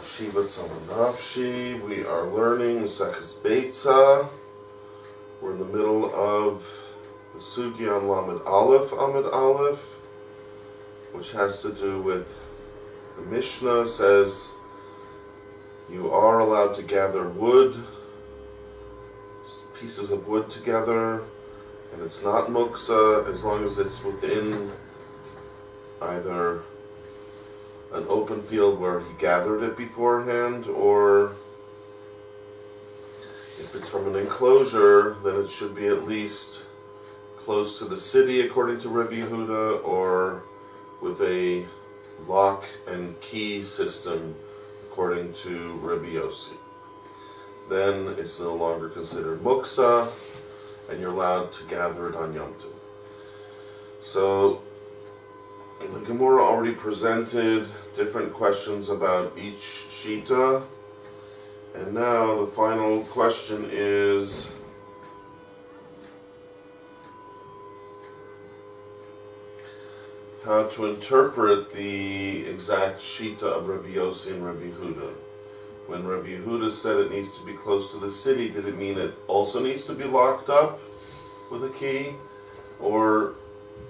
Shiva Tzamanavshi. We are learning Maseches Beitsa. We're in the middle of the Sugya on Lamed Aleph, Amid Aleph, which has to do with the Mishnah says you are allowed to gather wood, pieces of wood together, and it's not muksa as long as it's within either an open field where he gathered it beforehand, or if it's from an enclosure, then it should be at least close to the city according to Rabbi Yehuda, or with a lock and key system according to Rabbi Yossi. Then it's no longer considered muksa, and you're allowed to gather it on Yom Tov. So the Gemora already presented different questions about each shita, and now the final question is how to interpret the exact shita of Rabbi Yossi and Rabbi Yehuda. When Rabbi Yehuda said it needs to be close to the city, did it mean it also needs to be locked up with a key? Or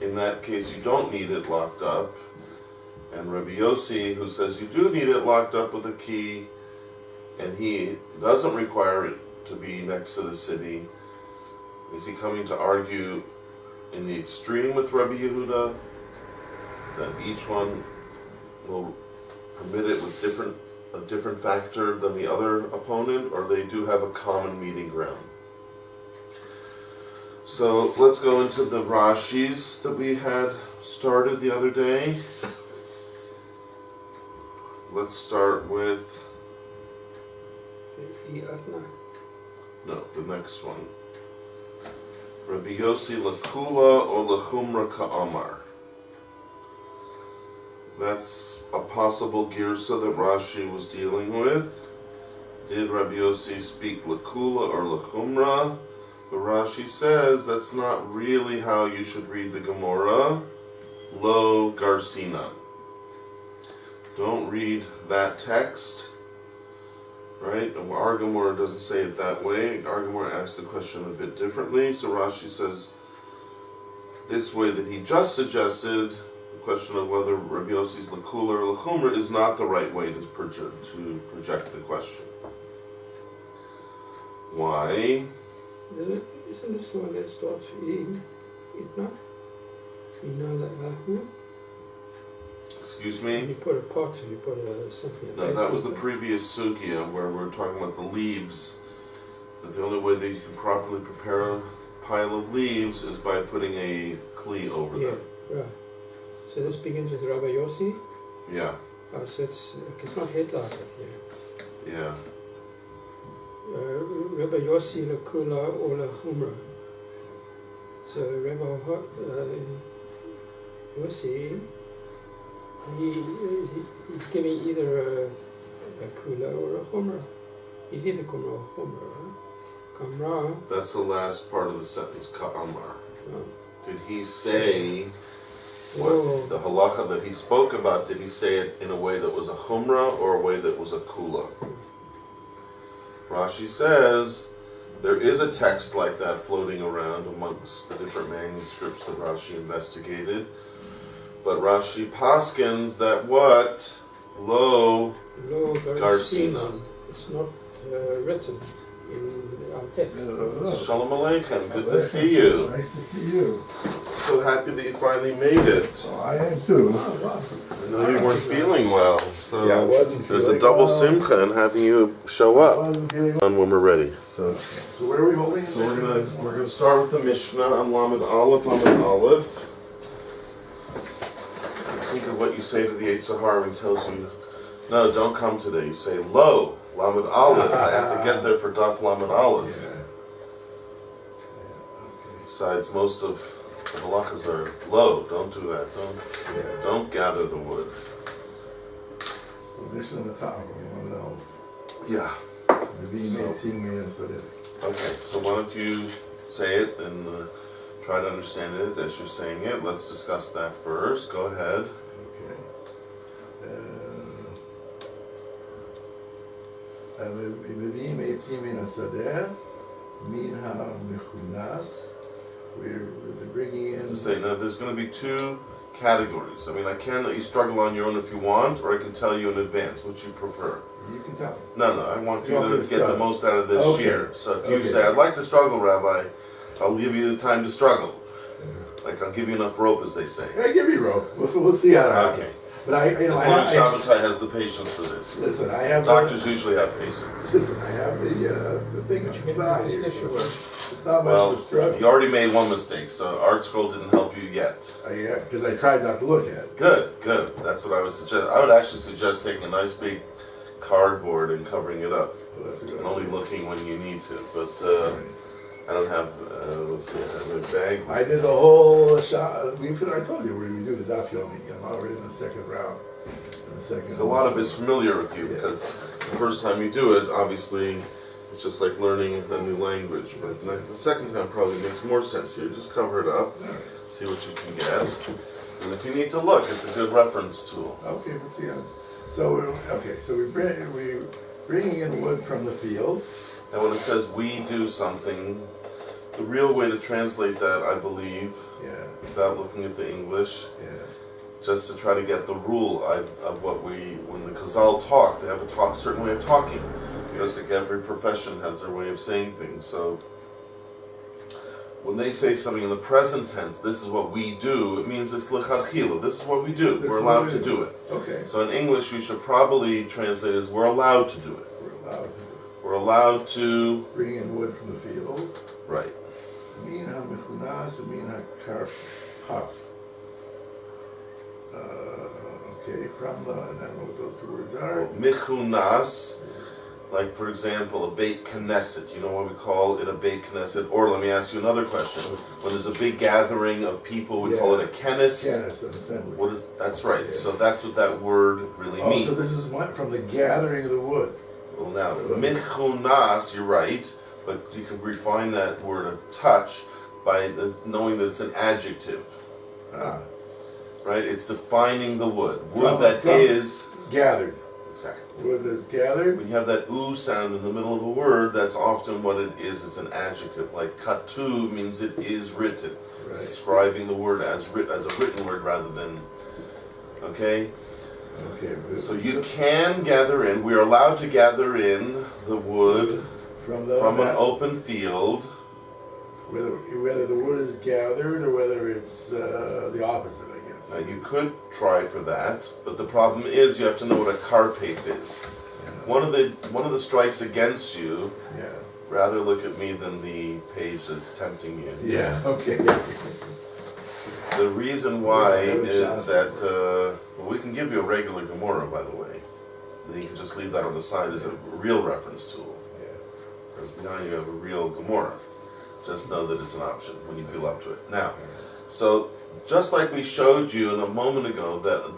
in that case you don't need it locked up? And Rabbi Yossi, who says you do need it locked up with a key, and he doesn't require it to be next to the city, is he coming to argue in the extreme with Rabbi Yehuda, that each one will permit it with a different factor than the other opponent, or they do have a common meeting ground? So let's go into the Rashis that we had started the other day. Let's start with no, the next one. Rabbi Yossi Lakula or Lachumra Ka'amar. That's a possible girsa that Rashi was dealing with. Did Rabbi Yossi speak Lakula or Lachumra? But Rashi says that's not really how you should read the Gemora. Lo Garsina. Don't read that text, right? Our Gemora doesn't say it that way. Our Gemora asks the question a bit differently. So Rashi says this way that he just suggested, the question of whether Rabbi Yossi's Lakula or Lachumra is not the right way to project the question. Why? Isn't this the one that starts with Itna? Excuse me? You put a pot, you put something. No, that was the previous sugya where we're talking about the leaves. That the only way that you can properly prepare a pile of leaves is by putting a kli over them. Right. So this begins with Rabbi Yossi? Yeah. Oh, so it's not headlighted here. Yeah. Rabbi Yossi Lakula or Lachumra. So Rabbi Yossi, he's giving either a Kula or a Chumra. He's either Kumra or Chumra, right? Kamra. That's the last part of the sentence, Ka'amar. Oh. Did he say what the halacha that he spoke about, did he say it in a way that was a Chumra or a way that was a Kula? Rashi says there is a text like that floating around amongst the different manuscripts that Rashi investigated. But Rashi paskins that what? Lo Garsina. It's not written in our text. Shalom Aleichem, good to see you. Nice to see you. So happy that you finally made it. Oh, I am too. I know you weren't feeling well, so Yeah, I wasn't there's a feeling double well. simcha in having you show I up wasn't feeling well. when we're ready. So where are we holding? So we're gonna start with the Mishnah on Lamed Aleph, Aleph. Think of what you say to the Yetzer Hara when he tells you, no, don't come today. You say, Lo, Lamed Aleph. I have to get there for Daf Lamed Aleph. Yeah. Besides, most of the halachas are low. Don't do that. Don't gather the wood. So this is on the top. We want to know. Yeah. Okay, so why don't you say it and try to understand it as you're saying it. Let's discuss that first. Go ahead. Okay. מביאים עצים מן השדה, מן המכונס, we're bringing in... To say, now there's going to be two categories. I mean, I can let you struggle on your own if you want, or I can tell you in advance, which you prefer. You can tell me. No, I want you You want me to to get the struggle? most out of this Okay. year. So if you Okay. say, I'd like to struggle, Rabbi, I'll give you the time to struggle. Like, I'll give you enough rope, as they say. Hey, give me rope. We'll see how it happens. Okay. But As long as Shabbatai has the patience for this. listen, I have Doctors usually have patience. Listen, I have the thing But you inside get here. this issue. It's not much Well, of a struggle. you already made one mistake, so Art Scroll didn't help you yet. Yeah, because I tried not to look at it. Good. That's what I would suggest. I would actually suggest taking a nice big cardboard and covering it up. Oh, that's a good And only idea. looking when you need to. But Right. I don't have, let's see, I have a bag. I did the whole shot. I told you we do the daf yomi. I'm already in the second round. So a lot of it's familiar with you because the first time you do it, obviously, it's just like learning a new language. But the second time probably makes more sense to you. Just cover it up, see what you can get. And if you need to look, it's a good reference tool. Okay, let's see. So we're bringing in wood from the field. And when it says we do something, the real way to translate that, I believe, Yeah, without looking at the English, yeah. just to try to get the rule of what when the Chazal talk, they have a certain way of talking. Just like every profession has their way of saying things. So when they say something in the present tense, this is what we do, it means it's lechatchila. This is what we do. This We're is what allowed we to do. do it. Okay, So in English, we should probably translate as we're allowed to do it. we're allowed to We're allowed to, bring in wood from the field. right. Min ha-mechunas umin ha-karhaf. Okay, from the, I don't know what those two words are. Michunas, like for example, a Beit Knesset. You know what we call it, a Beit Knesset? Or let me ask you another question. When there's a big gathering of people, we call it a kenes. Kenes, an assembly. What is? That's right. Yeah. So that's what that word really Oh, means. so this is what, from the gathering of the wood. Well, now michunas, you're right, but you can refine that word a touch by knowing that it's an adjective, Ah, right? It's defining the wood. Wood From- that from- is gathered. exactly. Wood that's gathered. When you have that oo sound in the middle of a word, that's often what it is. It's an adjective. Like katuv means it is written. It's Right. describing the word as a written word rather than, okay? Okay. So you can gather in, we're allowed to gather in the wood from an open field. whether the wood is gathered or whether it's the opposite, I guess. Now you could try for that, but the problem is you have to know what a karpate is. One of the strikes against you, Yeah. rather look at me than the page that's tempting you. Yeah. Okay. The reason why Yeah, is that, well, we can give you a regular Gemora, by the way. Then you can just leave that on the side as a real reference tool. Yeah. Because behind you have a real Gemora. Just know that it's an option when you feel up to it. Now, so just like we showed you a moment ago, that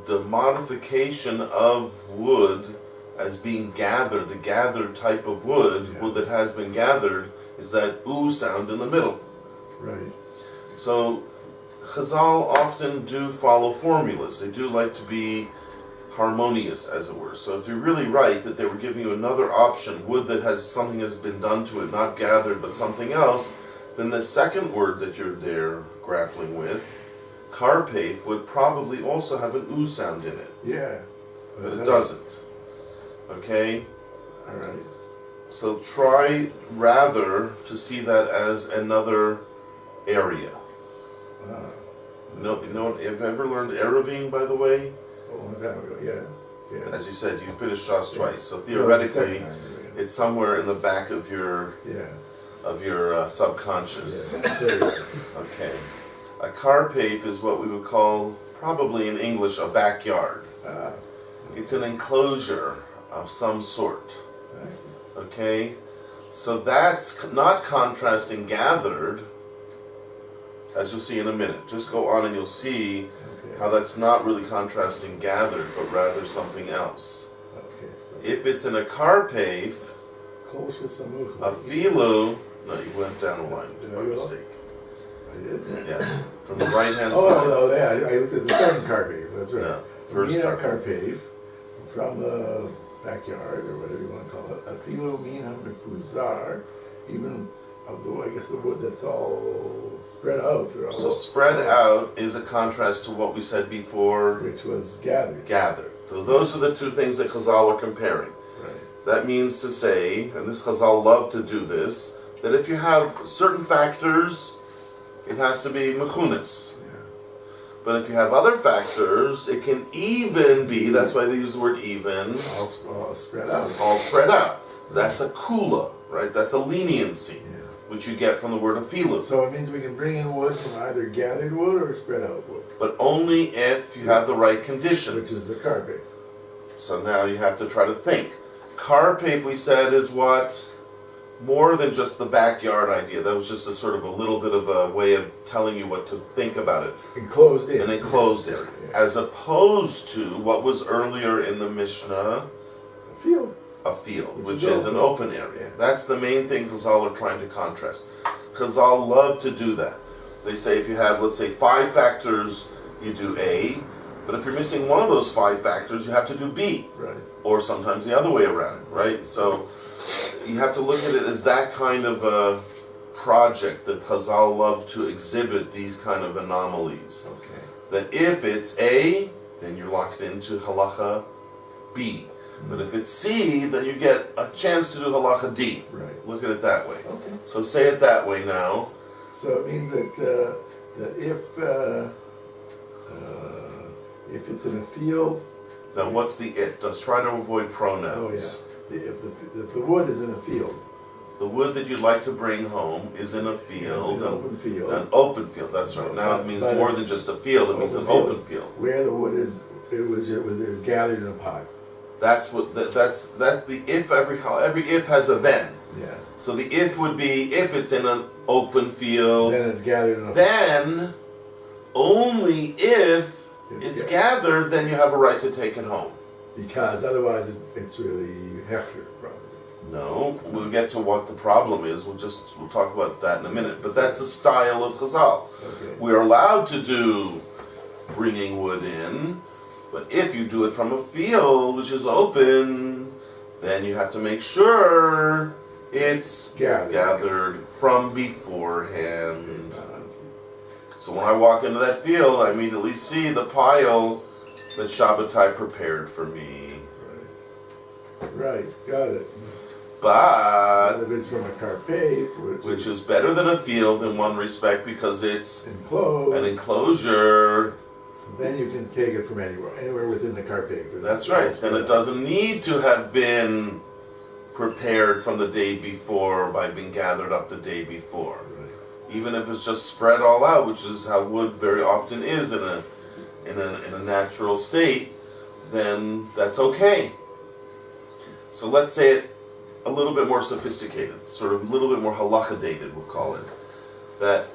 the modification of wood as being gathered, the gathered type of wood, Yeah. wood that has been gathered, is that oo sound in the middle. Right. So Chazal often do follow formulas. They do like to be harmonious, as it were. So if you're really right that they were giving you another option, wood that has something has been done to it, not gathered, but something else, then the second word that you're there grappling with, karpef, would probably also have an oo sound in it, Yeah. but it doesn't. Okay? All right. So try rather to see that as another area. Ah, You know, have you ever learned Ereving, by the way? a long time ago. Yeah. Yeah. As you said, you finished Shas twice, so No, the theoretically, second time ago, it's somewhere in the back of your yeah. subconscious. Yeah. There you go. Okay. A karpef is what we would call, probably in English, a backyard. Ah, It's an enclosure of some sort. I see. Okay? So that's not contrasting gathered, as you'll see in a minute. Just go on and you'll see Okay. how that's not really contrasting gathered, but rather something else. Okay. So If it's in a karpef, Kosher samuch. a filu, no, you went down a line Did by I go? mistake. I did. Yeah, from the right hand Oh side. no, yeah. I looked at the second carpave. That's right. Yeah, first Mina carpave. carpave from the backyard, or whatever you want to call it, afilu mina mefuzar, even of the, I guess, the wood that's all spread out. Or all So spread out is a contrast to what we said before. Which was gathered. Gathered. So those are the two things that Chazal are comparing. Right. That means to say, and this Chazal love to do this, that if you have certain factors, it has to be mechunis. But if you have other factors, it can even be, that's why they use the word even, All spread out. all spread out. That's a kula, right? That's a leniency, which you get from the word afilu. So it means we can bring in wood from either gathered wood or spread out wood. But only if you have the right conditions. Which is the carpet. So now you have to try to think. Carpet, we said, is what? More than just the backyard idea. That was just a sort of a little bit of a way of telling you what to think about it. Enclosed in. An enclosed area. As opposed to what was earlier in the Mishnah, A field. a field, which is an open area. That's the main thing Chazal are trying to contrast. Chazal love to do that. They say if you have, let's say, 5 factors, you do A, but if you're missing one of those 5 factors, you have to do B. Right. Or sometimes the other way around, right? So you have to look at it as that kind of a project that Chazal love to exhibit these kind of anomalies. Okay. That if it's A, then you're locked into halacha B. But if it's C, then you get a chance to do halacha D. Right. Look at it that way. Okay. So say it that way now. So it means that if it's in a field. Now what's the it? Let's try to avoid pronouns. Oh yeah. If the wood is in a field. The wood that you'd like to bring home is in a field. An open field. An open field, that's right. Now it means But more it's than just a field, it means an open open field. Where the wood is, it was gathered in a pot. That's what that's the if. Every if has a then. Yeah. So the if would be if it's in an open field. Then it's gathered in a pot. Then only if it's gathered, then you have a right to take it home. Because otherwise it's really heftier, probably. No, we'll get to what the problem is. We'll talk about that in a minute. But that's the style of Chazal. Okay. We're allowed to do bringing wood in, but if you do it from a field which is open, then you have to make sure it's gathered from beforehand. So when I walk into that field, I immediately see the pile that Shabbatai prepared for me. Right, got it. But if it's from a carpet, which is better than a field in one respect because it's enclosed. an enclosure. So then you can take it from anywhere within the carpet. That's right, and it doesn't need to have been prepared from the day before by being gathered up the day before. Right. Even if it's just spread all out, which is how wood very often is in a natural state, then that's okay. So let's say it a little bit more sophisticated, sort of a little bit more halacha dated, we'll call it. That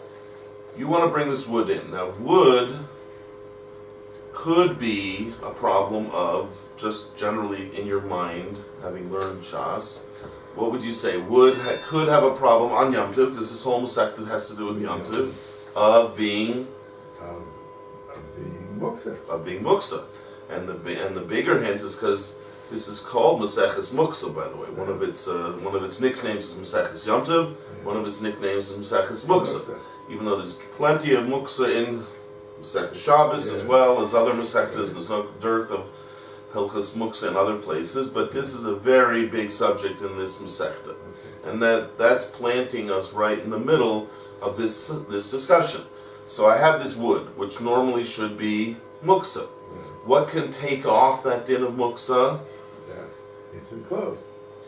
you want to bring this wood in. Now wood could be a problem of just generally in your mind, having learned Shas. What would you say? Wood could have a problem on Yom Tov, because this whole Masechta has to do with Yom Tov, of being muksa. Of being muksa. And the bigger hint is because this is called Maseches Muksa, by the way. One of its nicknames is Maseches Yom Tov. One of its nicknames is Maseches Muksa. Even though there's plenty of Muksa in Maseches Shabbos as well as other Masechtas, there's no dearth of Hilchas Muksa in other places. But this is a very big subject in this Masechta, and that's planting us right in the middle of this discussion. So I have this wood, which normally should be Muksa. What can take off that din of Muksa? It's enclosed.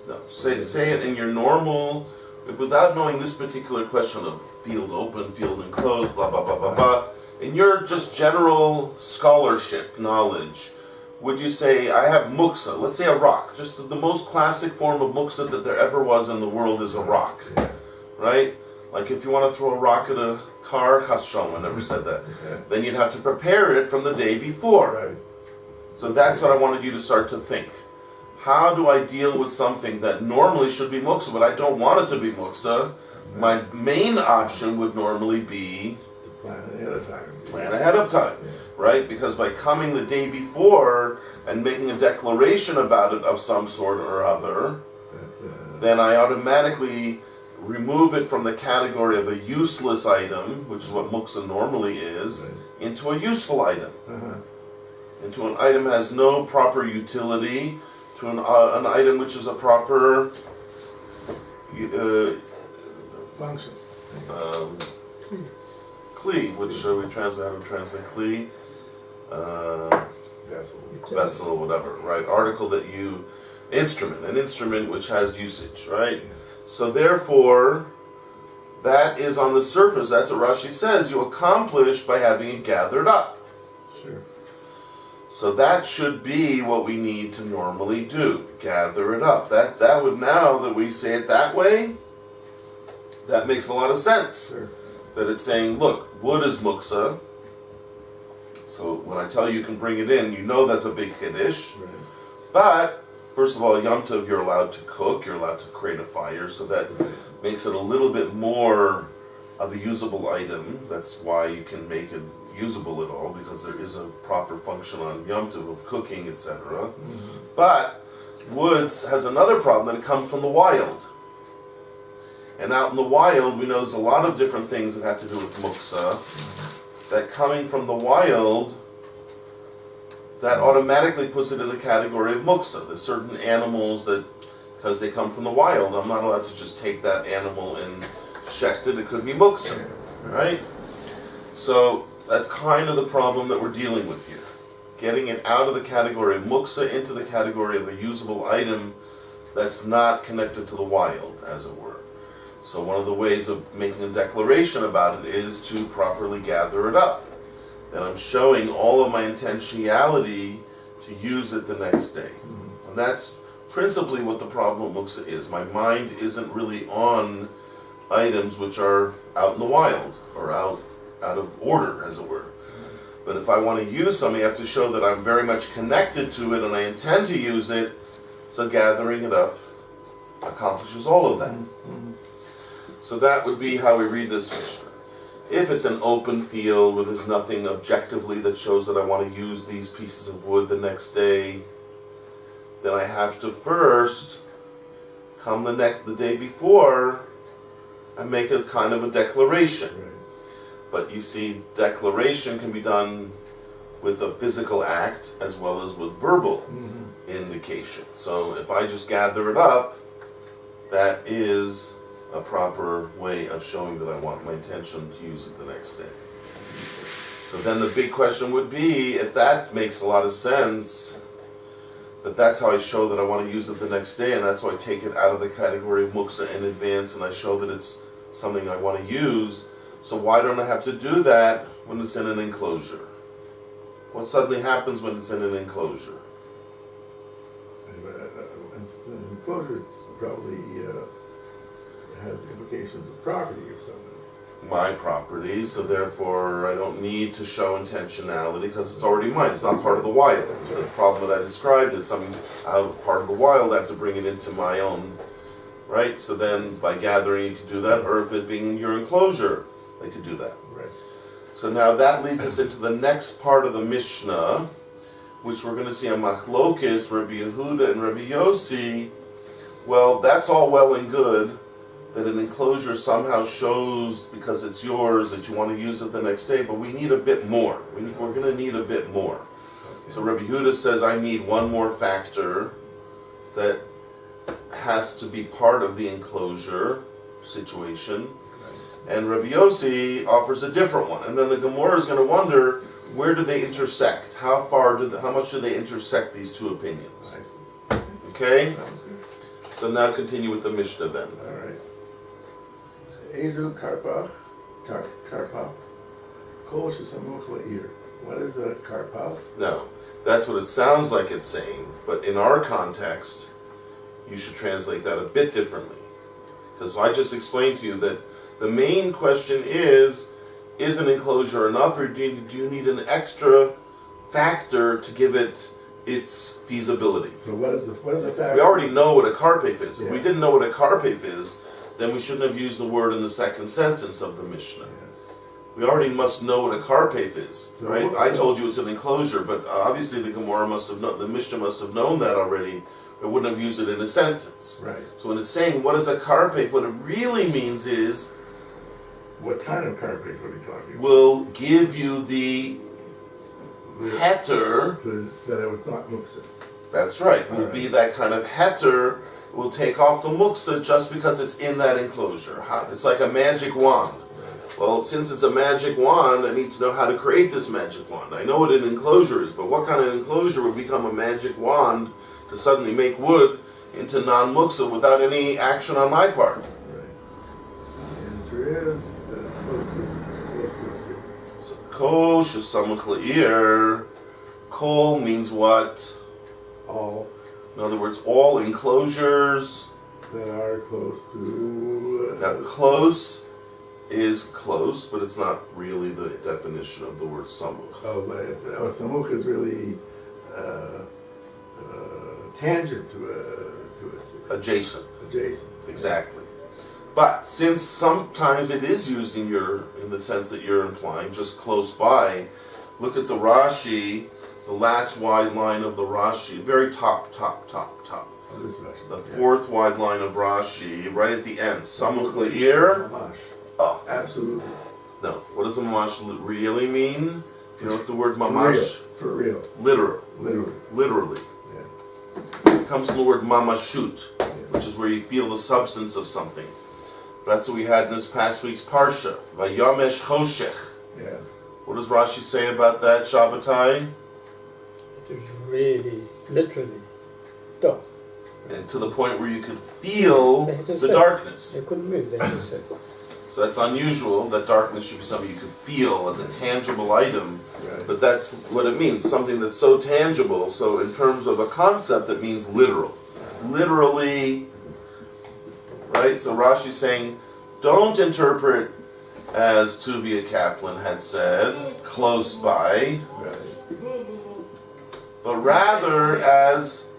No, say it in your normal, without knowing this particular question of field open, field enclosed, blah, blah, blah, blah, blah. In your just general scholarship knowledge, would you say, I have muksa, let's say a rock, just the most classic form of muksa that there ever was in the world is a rock, right? Like if you want to throw a rock at a car, chas shalom, I never said that, then you'd have to prepare it from the day before. Right. So that's what I wanted you to start to think. How do I deal with something that normally should be muksa, but I don't want it to be muksa? My main option would normally be to plan ahead of time. Plan ahead of time. right? Because by coming the day before and making a declaration about it of some sort or other, then I automatically remove it from the category of a useless item, which is what muksa normally is, into a useful item. Into an item that has no proper utility, to an item which is a proper function. Kli, which we translate kli, vessel, whatever, right? Article that you, an instrument which has usage, right? So therefore, that is on the surface. That's what Rashi says you accomplish by having it gathered up. Sure. So that should be what we need to normally do. Gather it up. That would, now that we say it that way, that makes a lot of sense. Sure. That it's saying, look, wood is muksa. So when I tell you can bring it in, you know that's a big kiddush. Right. But, first of all, Yom Tov, you're allowed to cook, you're allowed to create a fire, so that makes it a little bit more of a usable item. That's why you can make it usable at all, because there is a proper function on Yom Tov of cooking, etc. But woods has another problem, that it comes from the wild. And out in the wild, we know there's a lot of different things that have to do with muksa, that coming from the wild, that automatically puts it in the category of muksa. There's certain animals that, because they come from the wild, I'm not allowed to just take that animal and shecht it. It could be muksa, right? So that's kind of the problem that we're dealing with here. Getting it out of the category of muksa into the category of a usable item that's not connected to the wild, as it were. So one of the ways of making a declaration about it is to properly gather it up. Then I'm showing all of my intentionality to use it the next day. And that's principally what the problem with muksa is. My mind isn't really on items which are out in the wild, or out of order, as it were. But if I want to use something, I have to show that I'm very much connected to it and I intend to use it, so gathering it up accomplishes all of that. So that would be how we read this Mishnah. If it's an open field where there's nothing objectively that shows that I want to use these pieces of wood the next day, then I have to first come the day before and make a kind of a declaration. But you see, declaration can be done with a physical act as well as with verbal indication. So if I just gather it up, that is a proper way of showing that I want my intention to use it the next day. So then the big question would be, if that makes a lot of sense, that's how I show that I want to use it the next day, and that's why I take it out of the category of muksa in advance, and I show that it's something I want to use. So why don't I have to do that when it's in an enclosure? What suddenly happens when it's in an enclosure? It's an enclosure, it's probably has implications of property or something. My property, so therefore I don't need to show intentionality because it's already mine. It's not part of the wild. The problem that I described is something out of part of the wild. I have to bring it into my own, right? So then by gathering you could do that, or if it being in your enclosure, they could do that. Right. So now that leads us into the next part of the Mishnah, which we're going to see on Machlokes, Rabbi Yehuda and Rabbi Yossi. Well, that's all well and good, that an enclosure somehow shows, because it's yours, that you want to use it the next day, but we need a bit more. We're going to need a bit more. Okay. So Rabbi Yehuda says, I need one more factor that has to be part of the enclosure situation. And Rabbi Yossi offers a different one. And then the Gemora is going to wonder, where do they intersect? How much do they intersect these two opinions? I see. Okay? So now continue with the Mishnah then. All right. Ezu karpach, kol shesamuch la'ir. What is a karpach? No, that's what it sounds like it's saying, but in our context, you should translate that a bit differently. Because I just explained to you that the main question is an enclosure enough, or do you need an extra factor to give it its feasibility? So what is the factor? We already know what a karpef is. Yeah. If we didn't know what a karpef is, then we shouldn't have used the word in the second sentence of the Mishnah. we already must know what a karpef is, So right? what- I so- told you it's an enclosure, but obviously the Gemora must have known, the Mishnah must have known that already. It wouldn't have used it in a sentence. Right. So when it's saying what is a karpef, what it really means is What kind of carpet are we talking about? will give you the The- heter. That it was not muksa. That's right. Will Alright. be that kind of heter. Will take off the muksa just because it's in that enclosure. It's like a magic wand. Well, since it's a magic wand, I need to know how to create this magic wand. I know what an enclosure is, but what kind of enclosure would become a magic wand to suddenly make wood into non-muksa without any action on my part? Right. The answer is that it's close to a city. So, kol shesamach le'ir. Kol means what? All In other words, all enclosures. that are close to. Now, close is close, but it's not really the definition of the word samuch. Samuch is really tangent to a city. Adjacent. Adjacent. Exactly. But since sometimes it is used in the sense that you're implying, just close by, look at the Rashi, the last wide line of the Rashi, very top. Oh, this Rashi. The fourth wide line of Rashi, right at the end. Samuch le'ir. Mamash. Oh, Absolutely. no. What does mamash really mean? You know what the word mamash? For real. Literal. Literally. Literally. It comes from the word mamashut, which is where you feel the substance of something. That's what we had in this past week's parsha. Vayomesh choshech. Yeah. What does Rashi say about that, Shabbatai? It was really, literally, dark. And to the point where you could feel They had to the sit. darkness. They couldn't move, they had to sit. So that's unusual. That darkness should be something you could feel as a tangible item. Right. But that's what it means, something that's so tangible. So in terms of a concept, it means literal. Literally, right? So Rashi's saying, don't interpret as Tuvia Kaplan had said, close by, Right. but rather as,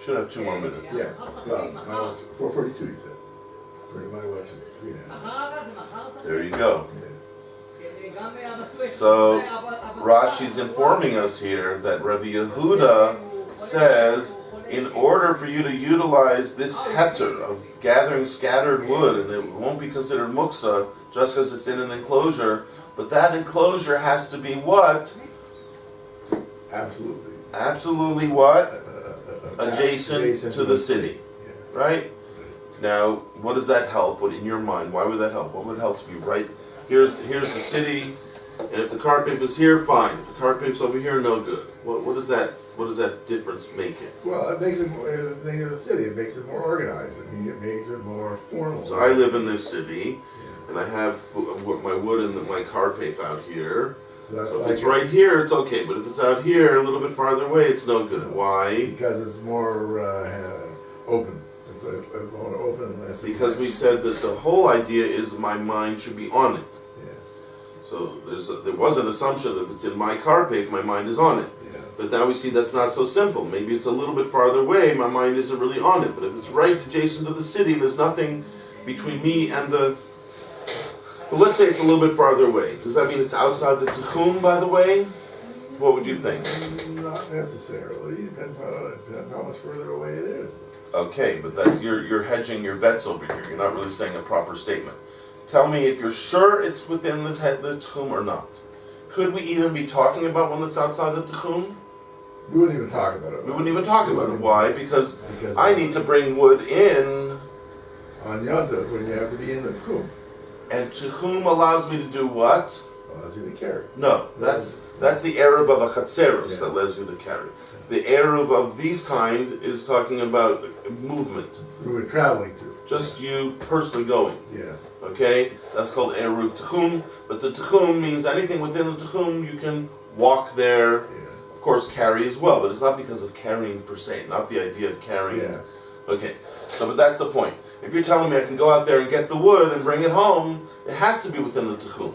should have 2 more minutes. Yeah. God, my watch. 4:42. You said. Pretty my watch is 3.5. There you go. Yeah. So Rashi's informing us here that Rabbi Yehuda says, in order for you to utilize this heter of gathering scattered wood, and it won't be considered muksa just because it's in an enclosure, but that enclosure has to be what? Absolutely. Absolutely what? Adjacent Adjacent to the city, Yeah. right? Now, what does that help? What in your mind? Why would that help? What would help to be right? Here's the city, and if the karpef is here, fine. If the karpef's over here, no good. What does that difference make it? Well, it makes it more, think of the city. It makes it more organized. I mean, it makes it more formal. So I live in this city, Yeah. and I have my wood and my karpef out here. So that's So if like it's right here, it's okay. But if it's out here, a little bit farther away, it's no good. Why? because it's more open. It's more open and less. Because we said that the whole idea is my mind should be on it. Yeah. So there was an assumption that if it's in my karpef, my mind is on it. Yeah. But now we see that's not so simple. Maybe it's a little bit farther away, my mind isn't really on it. But if it's right adjacent to the city, there's nothing between me and the... Well, let's say it's a little bit farther away. Does that mean it's outside the Tichum, by the way? What would you think? Not necessarily. Depends how much further away it is. Okay, but that's you're hedging your bets over here. You're not really saying a proper statement. Tell me if you're sure it's within the Tichum or not. Could we even be talking about one that's outside the Tichum? We wouldn't even talk about it. We wouldn't even talk about it. Why? Because Because I need to bring wood in, on Yonta, when you have to be in the Tchum, and Tichum allows me to do what? allows you to carry. No, that's the Eruv of a Chatzeros Yeah. that allows you to carry. The Eruv of these kind is talking about movement. We were traveling to. Just you personally going. Yeah. Okay? That's called Eruv Tichum. But the Tichum means anything within the Tichum, you can walk there. Yeah. Of course, carry as well, but it's not because of carrying per se, not the idea of carrying. Yeah. Okay, so but that's the point. If you're telling me I can go out there and get the wood and bring it home, it has to be within the Tichum.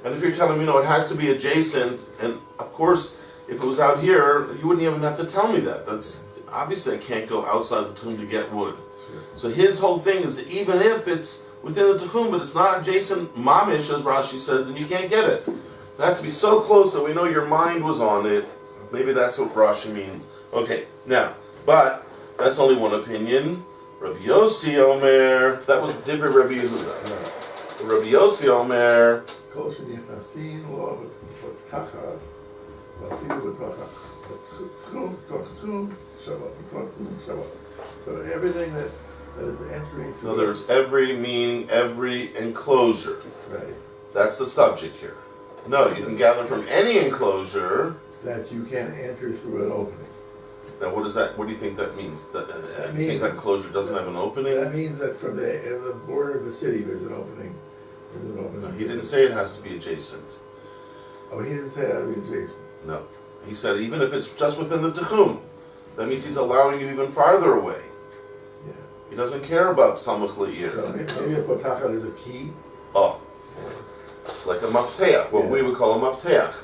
And if you're telling me, no, it has to be adjacent, and of course, if it was out here, you wouldn't even have to tell me that. That's obviously I can't go outside the Tichum to get wood. Sure. So his whole thing is that even if it's within the Tehum, but it's not adjacent mamish, as Rashi says, then you can't get it. It has to be so close that we know your mind was on it. Maybe that's what Rashi means. Okay, now, but that's only one opinion. Rabbi Yossi Omer, that was different Rabbi Yehuda. Rabbi Yossi Omer, כל שנכנסים לו בתחת, ואפילו בתוך תחום, שבת. So everything that is entering through. in other words, every meaning, every enclosure. Right. That's the subject here. No, you can gather from any enclosure. That you can enter through an opening. Now, what do you think that means? That you means- think that enclosure doesn't have an opening? That means that from the border of the city, there's an opening. There's an opening. No, he didn't say it has to be adjacent. Oh, he didn't say that would be adjacent. No. He said even if it's just within the Tehum, that means he's allowing you even farther away. Yeah. He doesn't care about Samach Le'ir. So maybe a potachat is a key. Oh. Like a mafteach, what we would call a mafteach.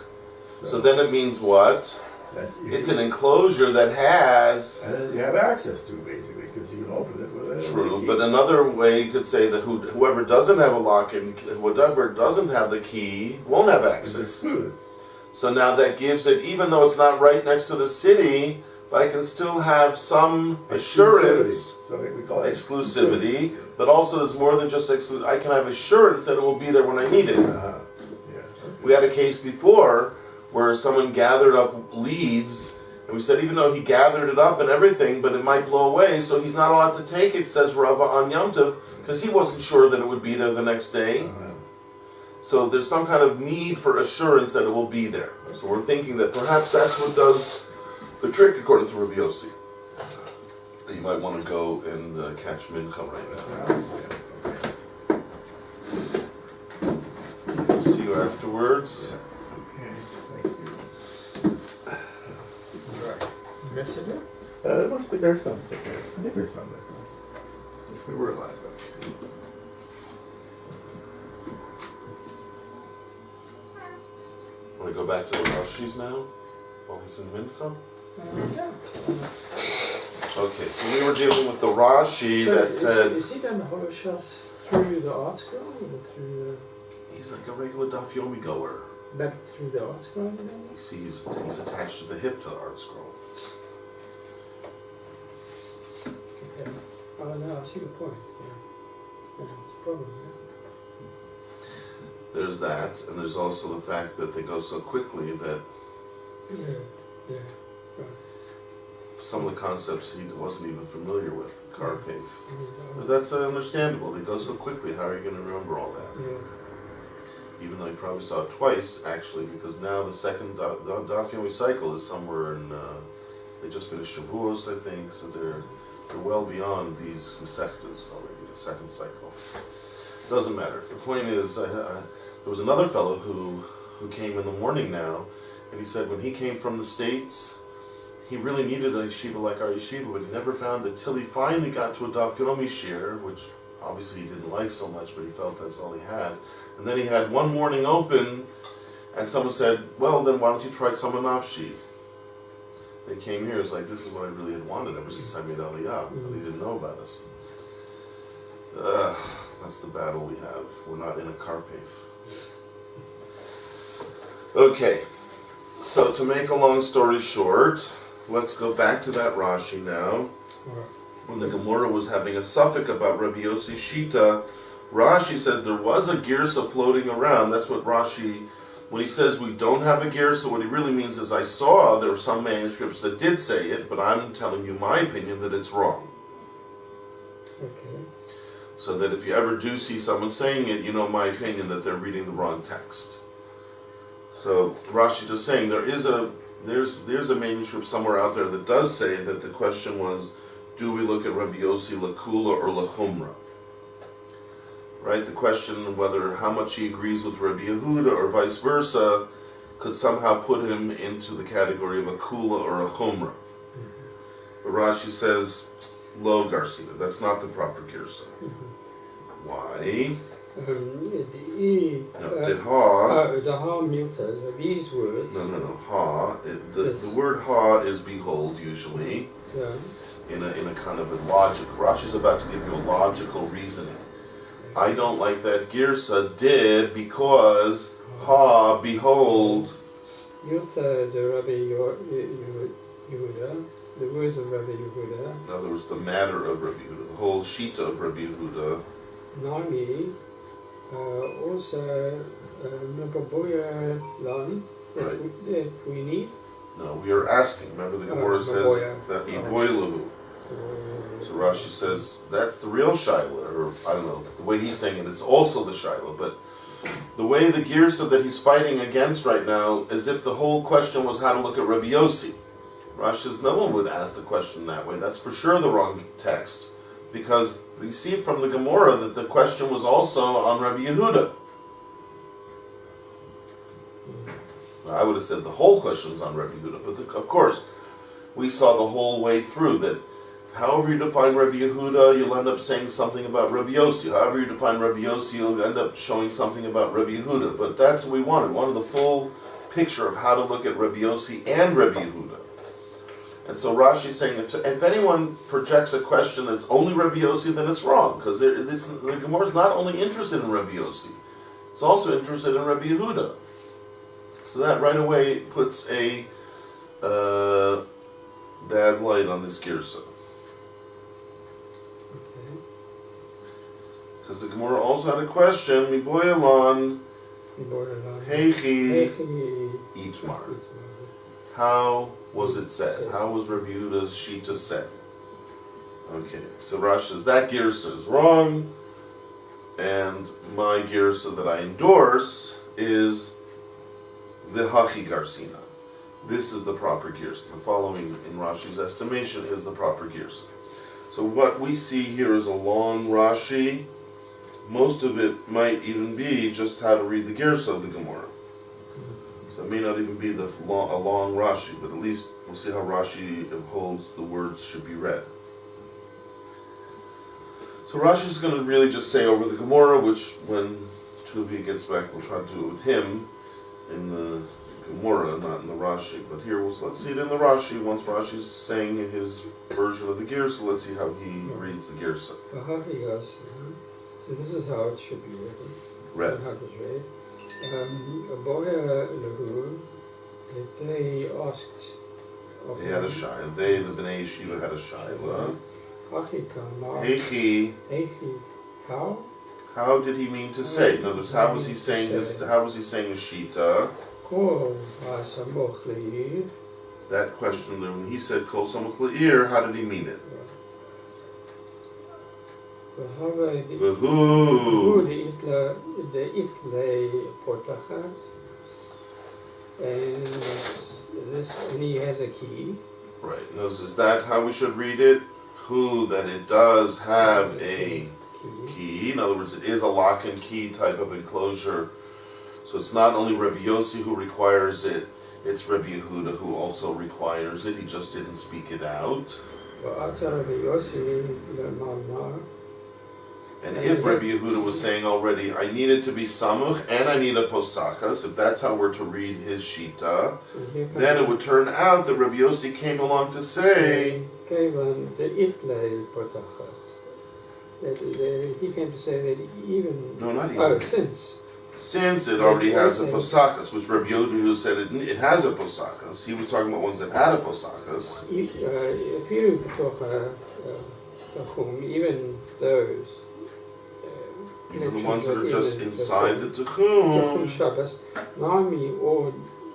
So then it means what? That It's an enclosure that has... And then you have access to, basically, because you can open it with a True, key. but another way you could say that whoever doesn't have a lock and whoever doesn't have the key won't have It's access. excluded. So now that gives it, even though it's not right next to the city, but I can still have some assurance, Something we call exclusivity, but also there's more than just exclusivity. I can have assurance that it will be there when I need it. Yeah. Okay. We had a case before where someone gathered up leaves, and we said even though he gathered it up and everything, but it might blow away, so he's not allowed to take it, says Rava on Yom Tov, because he wasn't sure that it would be there the next day. So there's some kind of need for assurance that it will be there. So we're thinking that perhaps that's what does the trick, according to Rabbi Yossi. You might want to go and catch Mincha right now. See you afterwards. Okay, thank you. Messenger? There must be, there's some. I think there's some there. Yes, there were last time. Want to go back to the Rashis now? While he's in Mincha? Yeah. Okay, so we were dealing with the Rashi that said... Is he then the Holoshas through the art scroll or through He's like a regular Daf Yomi goer. back through the art scroll? You see, he's attached to the hip to the art scroll. Okay. Oh no, I see the point. Yeah. It's a problem. There's that, and there's also the fact that they go so quickly that Yeah. Right. some of the concepts he wasn't even familiar with, car pave. Mm-hmm. But that's understandable. They go so quickly, how are you going to remember all that? Yeah. Even though you probably saw it twice, actually, because now the second Daf Yomi cycle is somewhere in, they just finished Shavuos, I think, so they're well beyond these Masechtas already, the second cycle. Doesn't matter. The point is, there was another fellow who came in the morning now, and he said when he came from the States, he really needed a yeshiva like our yeshiva, but he never found it till he finally got to a Daf Yomi shir, which obviously he didn't like so much, but he felt that's all he had. And then he had one morning open, and someone said, well, then why don't you try Tzama Nafshi? They came here, it was like, this is what I really had wanted ever since I made Aliyah, but he didn't know about us. That's the battle we have. We're not in a car pave. Okay, so to make a long story short, let's go back to that Rashi now. When the Gemora was having a suffix about Rabbi Yossi Shita, Rashi says there was a girsa floating around. That's what Rashi, when he says we don't have a girsa, what he really means is I saw there were some manuscripts that did say it, but I'm telling you my opinion that it's wrong. Okay. So that if you ever do see someone saying it, you know my opinion that they're reading the wrong text. So Rashi just saying there's a manuscript somewhere out there that does say that the question was, do we look at Rabbi Yossi Lakula or Lachumra? Right? The question whether how much he agrees with Rabbi Yehuda or vice versa could somehow put him into the category of a Kula or a Chumra. But Rashi says, Lo Garcia, that's not the proper Girsa. Why? No, The ha milta, these words. No. Ha. The word ha is behold usually. Yeah. In a kind of a logic. Rashi's about to give you a logical reasoning. I don't like that girsa did because ha behold. Yurta the Rabbi Yehuda, the words of Rabbi Yehuda. In other words, the matter of Rabbi Yehuda, the whole shita of Rabbi Yehuda. Nami also Nababoya Lan Right. that we need. No, we are asking. Remember, the Gemora says Maboya. that Iboilahu. So Rashi says that's the real Shaila, or I don't know, the way he's saying it, it's also the Shaila, but the way the Girsa that he's fighting against right now, as if the whole question was how to look at Rabbi Yossi. Rashi says no one would ask the question that way. That's for sure the wrong text, because you see from the Gemora that the question was also on Rabbi Yehuda. I would have said the whole question was on Rabbi Yehuda, but of course, we saw the whole way through that however you define Rabbi Yehuda, you'll end up saying something about Rabbi Yossi. However you define Rabbi Yossi, you'll end up showing something about Rabbi Yehuda. But that's what we wanted. We wanted the full picture of how to look at Rabbi Yossi and Rabbi Yehuda. And so Rashi's saying, if anyone projects a question that's only Rabbi Yossi, then it's wrong, because the Gemara is not only interested in Rabbi Yossi, it's also interested in Rabbi Yehuda. So that right away puts a bad light on this girsa. Because the Gemara also had a question, Miboyalan Heichi Itmar. How was it said? How was Rabbi Yehuda's shita said? Okay, so Rashi says that girsa is wrong, and my girsa that I endorse is V'hachi Garsina. This is the proper girsa. The following, in Rashi's estimation, is the proper girsa. So what we see here is a long Rashi. Most of it might even be just how to read the girsa of the Gemara. So it may not even be a long Rashi, but at least we'll see how Rashi holds the words should be read. So Rashi is going to really just say over the Gemara, which when Tuvia gets back, we'll try to do it with him in the Gemara, not in the Rashi. But here, let's see it in the Rashi. Once Rashi's saying his version of the girsa, let's see how he reads the girsa. So this is how it should be written. Read. How it's read. Aboya Lahu, they asked. They had a shaila. They, the Bnei Yeshiva, had a shaila. Heichi. Heichi. How? How did he mean to say? In other words, how was he saying his? How was he saying his shita? Kol hasamoch leir. That question, when he said kol samoch leir, how did he mean it? Who the itle portachat, and he has a key. Right. Notice, is that how we should read it? Who, that it does have a key. In other words, it is a lock and key type of enclosure. So it's not only Rabbi Yossi who requires it, it's Rabbi Yehuda who also requires it. He just didn't speak it out. And if Rabbi Yehuda was saying already, I need it to be samuch and I need a posachas, if that's how we're to read his shita, then it would turn out that Rabbi Yossi came along to say, he came to say that even... No, not even. Oh, since it already has a posachas, which Rabbi Yehuda said it has a posachas. He was talking about ones that had a posachas. If you talk even those... Even the ones that are just inside the Tichum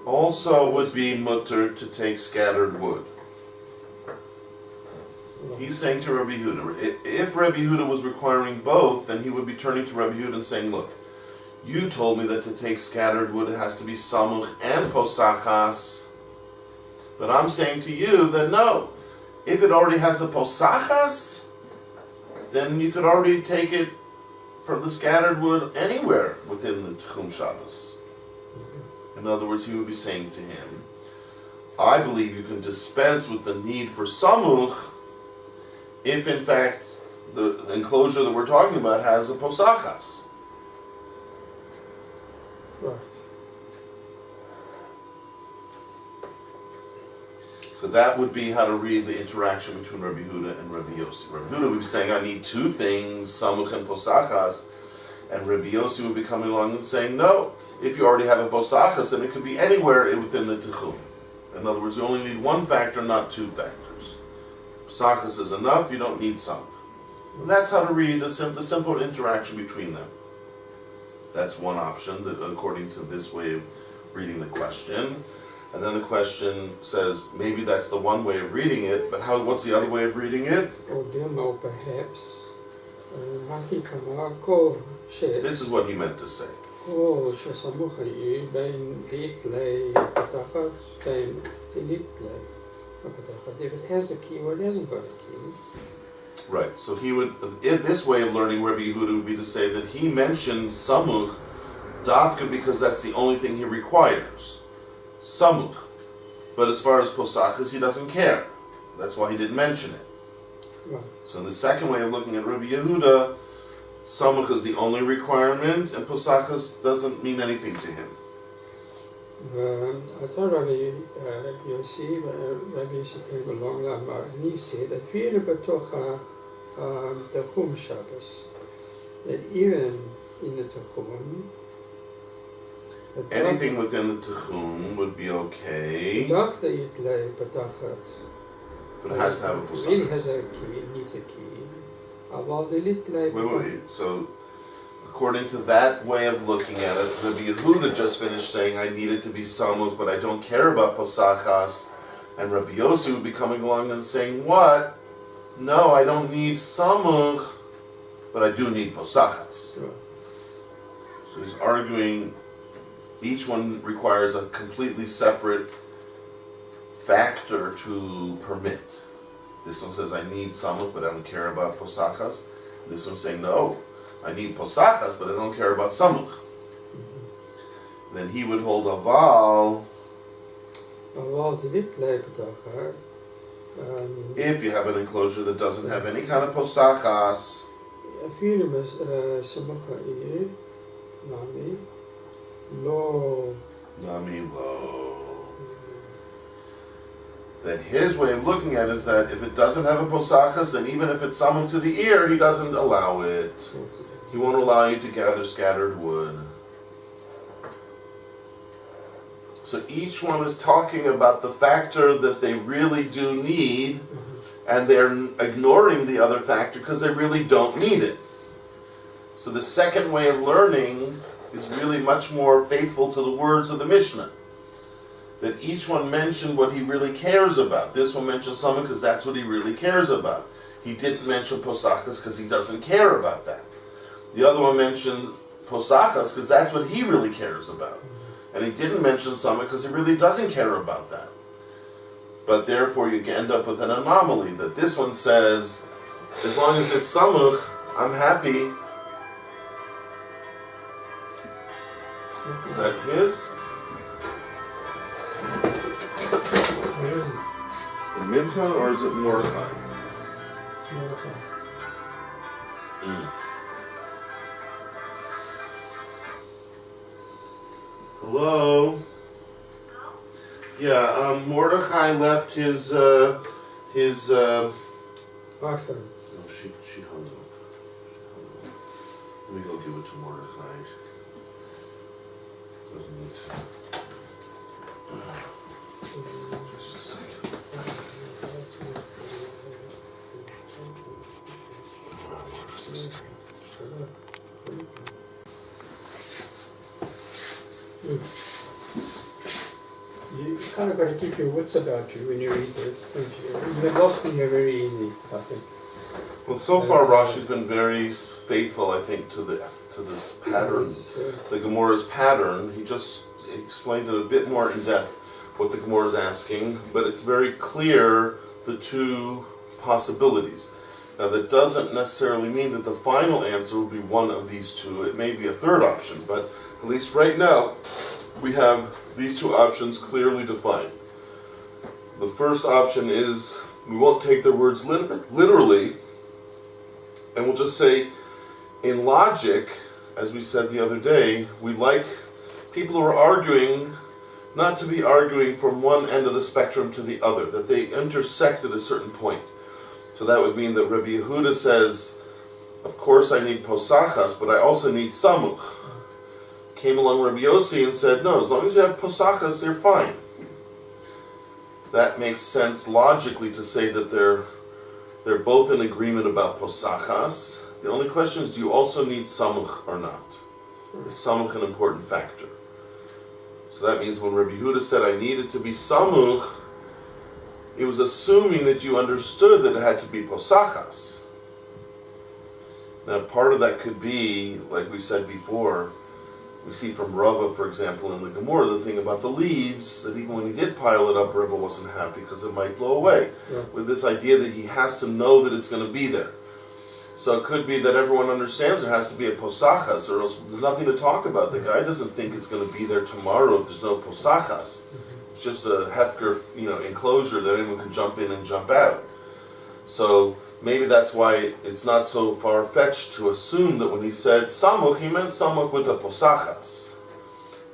also would be mutter to take scattered wood. He's saying to Rabbi Yehuda, if Rabbi Yehuda was requiring both, then he would be turning to Rabbi Yehuda and saying, look, you told me that to take scattered wood it has to be samuch and posachas, but I'm saying to you that no, if it already has a posachas, then you could already take it from the scattered wood anywhere within the Tchum Shabbos. In other words, he would be saying to him, I believe you can dispense with the need for samuch if in fact the enclosure that we're talking about has a posachas. Right. So that would be how to read the interaction between Rabbi Yehuda and Rabbi Yossi. Rabbi Yehuda would be saying, I need two things, samuch and posachas. And Rabbi Yossi would be coming along and saying, no, if you already have a posachas, then it could be anywhere within the tichum. In other words, you only need one factor, not two factors. Posachas is enough, you don't need some. And that's how to read the simple interaction between them. That's one option, that according to this way of reading the question. And then the question says, maybe that's the one way of reading it, but what's the other way of reading it? Or perhaps, This is what he meant to say. If it has a key or it hasn't got a key. Right, so he would, in this way of learning Rabbi Yehuda would be to say that he mentioned samuch dafka because that's the only thing he requires. Samuch. But as far as posachas, he doesn't care. That's why he didn't mention it. Right. So in the second way of looking at Rabbi Yehuda, samuch is the only requirement, and posachas doesn't mean anything to him. I thought Rabbi Yossi came along and he said that the Chum Shabbos, that even in the Techum, anything within the Techum would be okay, but it has to have a posachas. Really has a key, needs a key. Wait. So, according to that way of looking at it, Rabbi Yehuda just finished saying, I need it to be samuch, but I don't care about posachas. And Rabbi Yossi would be coming along and saying, what? No, I don't need samuch, but I do need posachas. Sure. So he's arguing each one requires a completely separate factor to permit. This one says, I need samuch, but I don't care about posachas. This one's saying, no, I need posachas, but I don't care about samuch. Then he would hold aval. If you have an enclosure that doesn't have any kind of posachas, nami lo. Then his way of looking at it is that if it doesn't have a posachas, then even if it's samuch to the ear, he doesn't allow it. He won't allow you to gather scattered wood. So each one is talking about the factor that they really do need, and they're ignoring the other factor because they really don't need it. So the second way of learning is really much more faithful to the words of the Mishnah. That each one mentioned what he really cares about. This one mentioned something because that's what he really cares about. He didn't mention posachas because he doesn't care about that. The other one mentioned posachas because that's what he really cares about. And he didn't mention something because he really doesn't care about that. But therefore you end up with an anomaly that this one says, as long as it's samuch, I'm happy. Is that his? Where is it? In Minton, or is it Mordechai? It's Mordechai. Hello? Yeah, Mordechai left his Faerman. Faerman. No, she hung up. Let me go give it to Mordechai. Doesn't need to. Just a second. You kind of got to keep your wits about you when you read this, don't you? The last thing are very easy, I think. Well, so far Rashi's been very faithful, I think, to this pattern, the Gemora's pattern. He just explained it a bit more in depth what the Gemora is asking, but it's very clear the two possibilities. Now, that doesn't necessarily mean that the final answer will be one of these two. It may be a third option, but at least right now we have these two options clearly defined. The first option is we won't take their words literally, and we'll just say, in logic, as we said the other day, we like people who are arguing not to be arguing from one end of the spectrum to the other, that they intersect at a certain point. So that would mean that Rabbi Yehuda says, of course I need posachas, but I also need samuch. Came along Rabbi Yossi and said, no, as long as you have posachas, they're fine. That makes sense logically to say that they're both in agreement about posachas. The only question is, do you also need samuch or not? Is samuch an important factor? So that means when Rabbi Yehuda said I needed to be samuch, it was assuming that you understood that it had to be posachas. Now part of that could be, like we said before, we see from Rava, for example, in the Gemora, the thing about the leaves, that even when he did pile it up, Rava wasn't happy because it might blow away. Yeah. With this idea that he has to know that it's going to be there. So it could be that everyone understands there has to be a posachas, or else there's nothing to talk about. The guy doesn't think it's going to be there tomorrow if there's no posachas. It's just a hefker, enclosure that anyone can jump in and jump out. So maybe that's why it's not so far-fetched to assume that when he said samuch, he meant samuch with a posachas.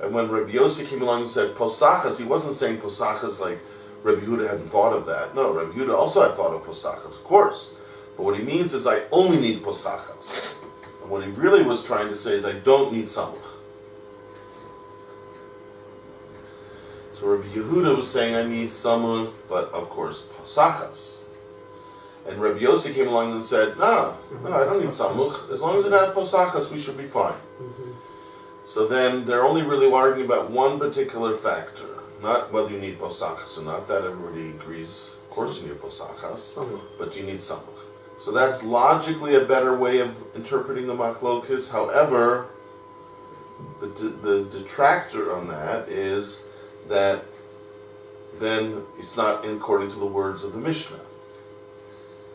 And when Rabbi Yossi came along and said posachas, he wasn't saying posachas like Rabbi Yehuda hadn't thought of that. No, Rabbi Yehuda also had thought of posachas, of course. But what he means is I only need posachas. And what he really was trying to say is I don't need samuch. So Rabbi Yehuda was saying I need samuch, but of course posachas. And Rabbi Yossi came along and said, no, I don't need samuch. As long as it has posachas, we should be fine. Mm-hmm. So then they're only really arguing about one particular factor, not whether you need posachas or not. That everybody agrees. Of course you need posachas, but you need samuch. So that's logically a better way of interpreting the machlokes. However, the detractor on that is that then it's not according to the words of the Mishnah.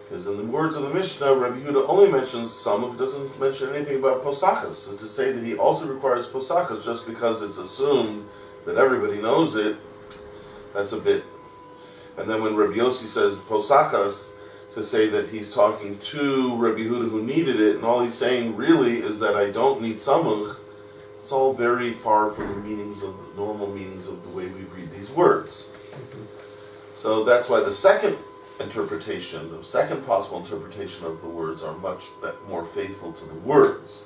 Because in the words of the Mishnah, Rabbi Yehuda only mentions samuch, doesn't mention anything about posachas. So to say that he also requires posachas just because it's assumed that everybody knows it, that's a bit. And then when Rabbi Yossi says posachas, to say that he's talking to Rabbi Yehuda who needed it, and all he's saying really is that I don't need samuch, it's all very far from the meanings of the normal meanings of the way we read these words. So that's why the second interpretation, the second possible interpretation of the words are much more faithful to the words.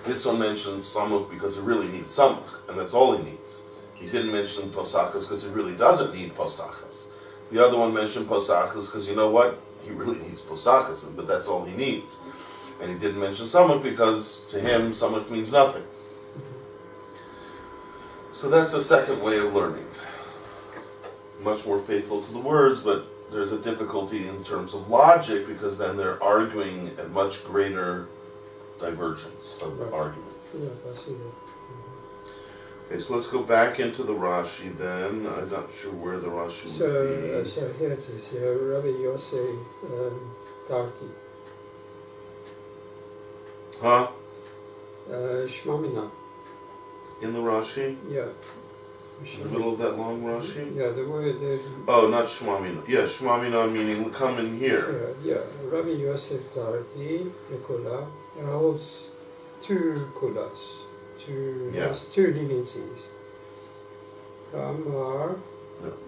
This one mentions samuch because he really needs samuch, and that's all he needs. He didn't mention posachas because he really doesn't need posachas. The other one mentioned posachas because you know what? He really needs posachas, but that's all he needs. And he didn't mention samuch because to him samuch means nothing. So that's the second way of learning. Much more faithful to the words, but there's a difficulty in terms of logic because then they're arguing at much greater divergence of argument. Yeah, I see that. Okay, so let's go back into the Rashi then. I'm not sure where the Rashi would be. So here it is. Here, Rabbi Yossi Tarti. Huh? Shmamina. In the Rashi? Yeah. In the middle of that long Rashi? Yeah, the word is... Oh, not Shmamina. Yeah, Shmamina meaning come in here. Yeah. Rabbi Yosef Tarti, the Kula, holds two Kulas. Has two leniencies. Kamar.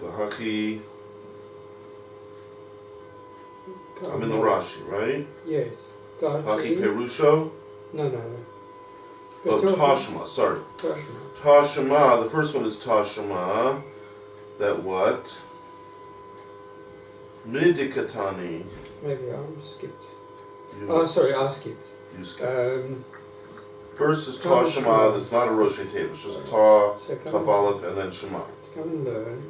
V'hachi. I'm in the Rashi, right? Yes. Hachi Perusho? No. Oh, Tashma, sorry. Tashma, the first one is Tashma. That what? Midikatani. Maybe I skipped. I skipped. You skipped. First is Tashma, that's not a Rosh Teva, it's just Ta, Tavalef, and then Shema. Can learn.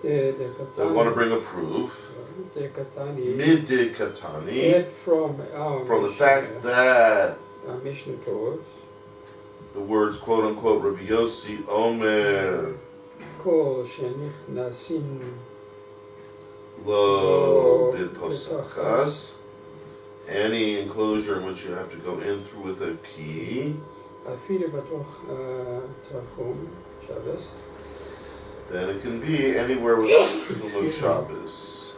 I want to bring a proof. Midikatani. Midikatani. From the fact that our Mishnah taught the words quote unquote Rabbi Yossi Omer Kol Shenichnasin Lo Bid Posachas, any enclosure in which you have to go in through with a key. Then it can be anywhere with Hillel Shabbos.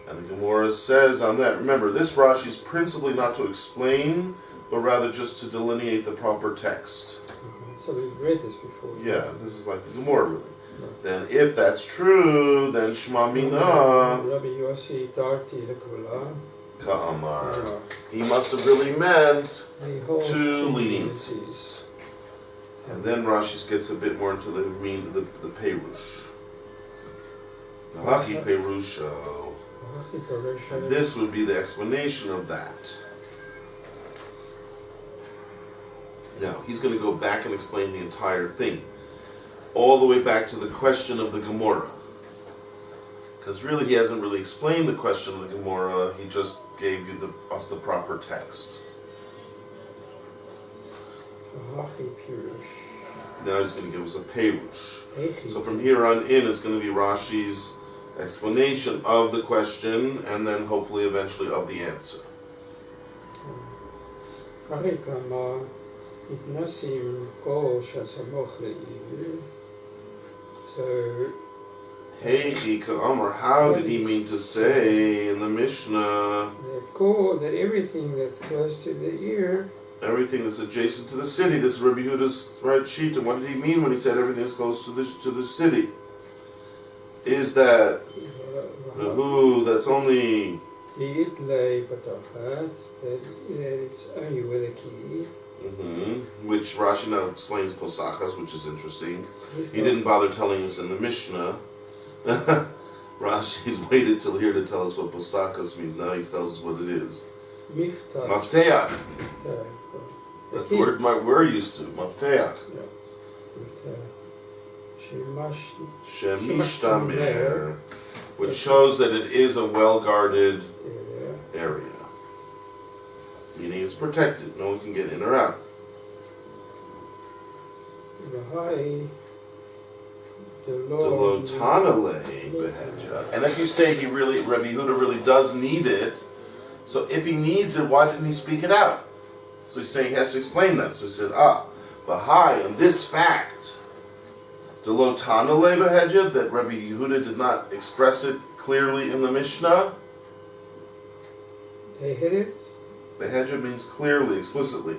And the Gemora says on that, remember, this Rashi is principally not to explain, but rather just to delineate the proper text. So we've read this before. Yeah, this is like the Gemora really. Then if that's true, then Shema Mina. Rabbi Yossi Tarti Lekula. Ka'amar. He must have really meant two leniencies. And then Rashi gets a bit more into the Perush. The Hachi Perusho. And this would be the explanation of that. Now, he's going to go back and explain the entire thing. All the way back to the question of the Gemora. Because really, he hasn't really explained the question of the Gemora. He just gave you us the proper text. Now he's going to give us a Perush. So from here on in, it's going to be Rashi's explanation of the question, and then hopefully eventually of the answer. So, Heichi Ka'amar, how did he mean to say in the Mishnah that everything that's close to the ear, everything that's adjacent to the city? This is Rabbi Yehuda's right sheet. And what did he mean when he said everything is close to the city? Is that the who that's only that it's only with a key. Which Rashi now explains posachas, which is interesting. He didn't bother telling us in the Mishnah. Rashi's waited till here to tell us what posachas means. Now he tells us what it is. Mafteach. That's the word we're used to. Mafteach. Shemishtamer, which shows that it is a well-guarded area. Meaning it's protected. No one can get in or out. And if you say Rabbi Yehuda really does need it, so if he needs it, why didn't he speak it out? So he's saying he has to explain that. So he said, Bahai, and this fact, that Rabbi Yehuda did not express it clearly in the Mishnah. They hit it? Behedra means clearly, explicitly.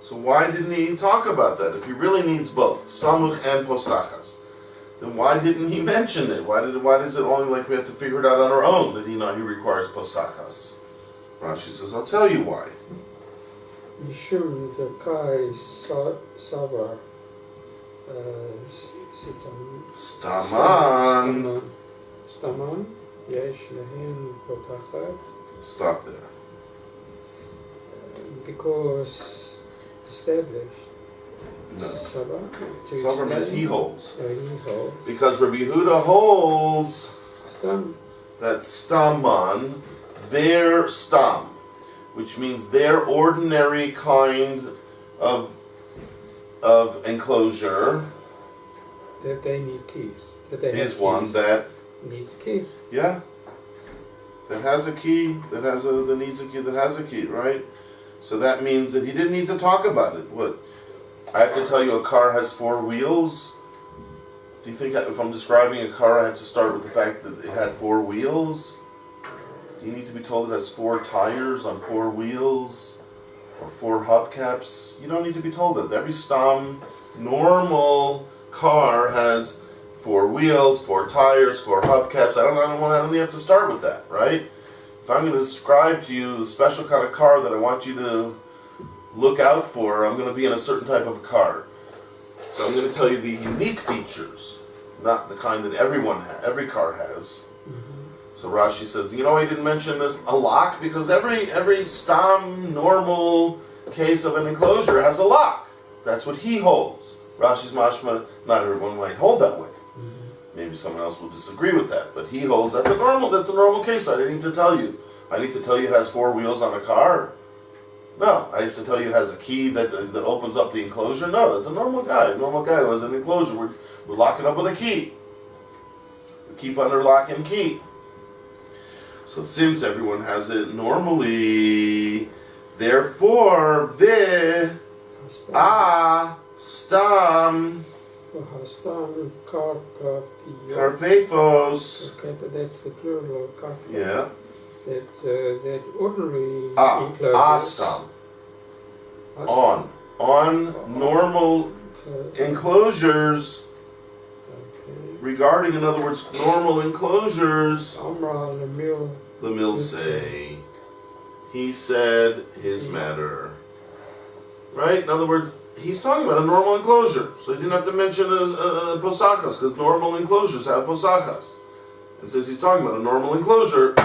So why didn't he talk about that? If he really needs both, Samuch and Posachas, then why didn't he mention it? Why is it only like we have to figure it out on our own that he requires Posachas? Rashi says, I'll tell you why. Mishum Dekai Savar Staman Yesh Lahin Potachat. Stop there. Because it's established. No. Savar means he holds. He holds. Because Rabbi Yehuda holds Stam. that Staman, their Stam, which means their ordinary kind of enclosure, that they need keys. That they is have one keys. that Needs a key. Yeah. That has a key, that needs a key, that has a key, right? So that means that he didn't need to talk about it. What? I have to tell you a car has 4 wheels? Do you think if I'm describing a car, I have to start with the fact that it had 4 wheels? Do you need to be told it has 4 tires on 4 wheels? Or 4 hubcaps? You don't need to be told that. Every Stam normal car has 4 wheels, 4 tires, 4 hubcaps. I don't have to start with that, right? If I'm going to describe to you the special kind of car that I want you to look out for, I'm going to be in a certain type of car. So I'm going to tell you the unique features, not the kind that every car has. So Rashi says, you know, he didn't mention this a lock because every Stam normal case of an enclosure has a lock. That's what he holds. Rashi's mashma, not everyone might hold that way. Maybe someone else will disagree with that, but he holds that's a normal case. I didn't need to tell you. I need to tell you it has 4 wheels on a car. No, I have to tell you it has a key that opens up the enclosure. No, that's a normal guy. A normal guy who has an enclosure. We lock it up with a key. We keep under lock and key. So since everyone has it normally, therefore, Stam Karpefos. Okay, but that's the plural of carpio. Yeah. That ordinary enclosures. Stam. On normal enclosures. Okay. Regarding, in other words, normal enclosures. Amra Lemil Lemilsei. He said his matter. Right? In other words, he's talking about a normal enclosure. So he didn't have to mention posachas, because normal enclosures have posachas. And since he's talking about a normal enclosure,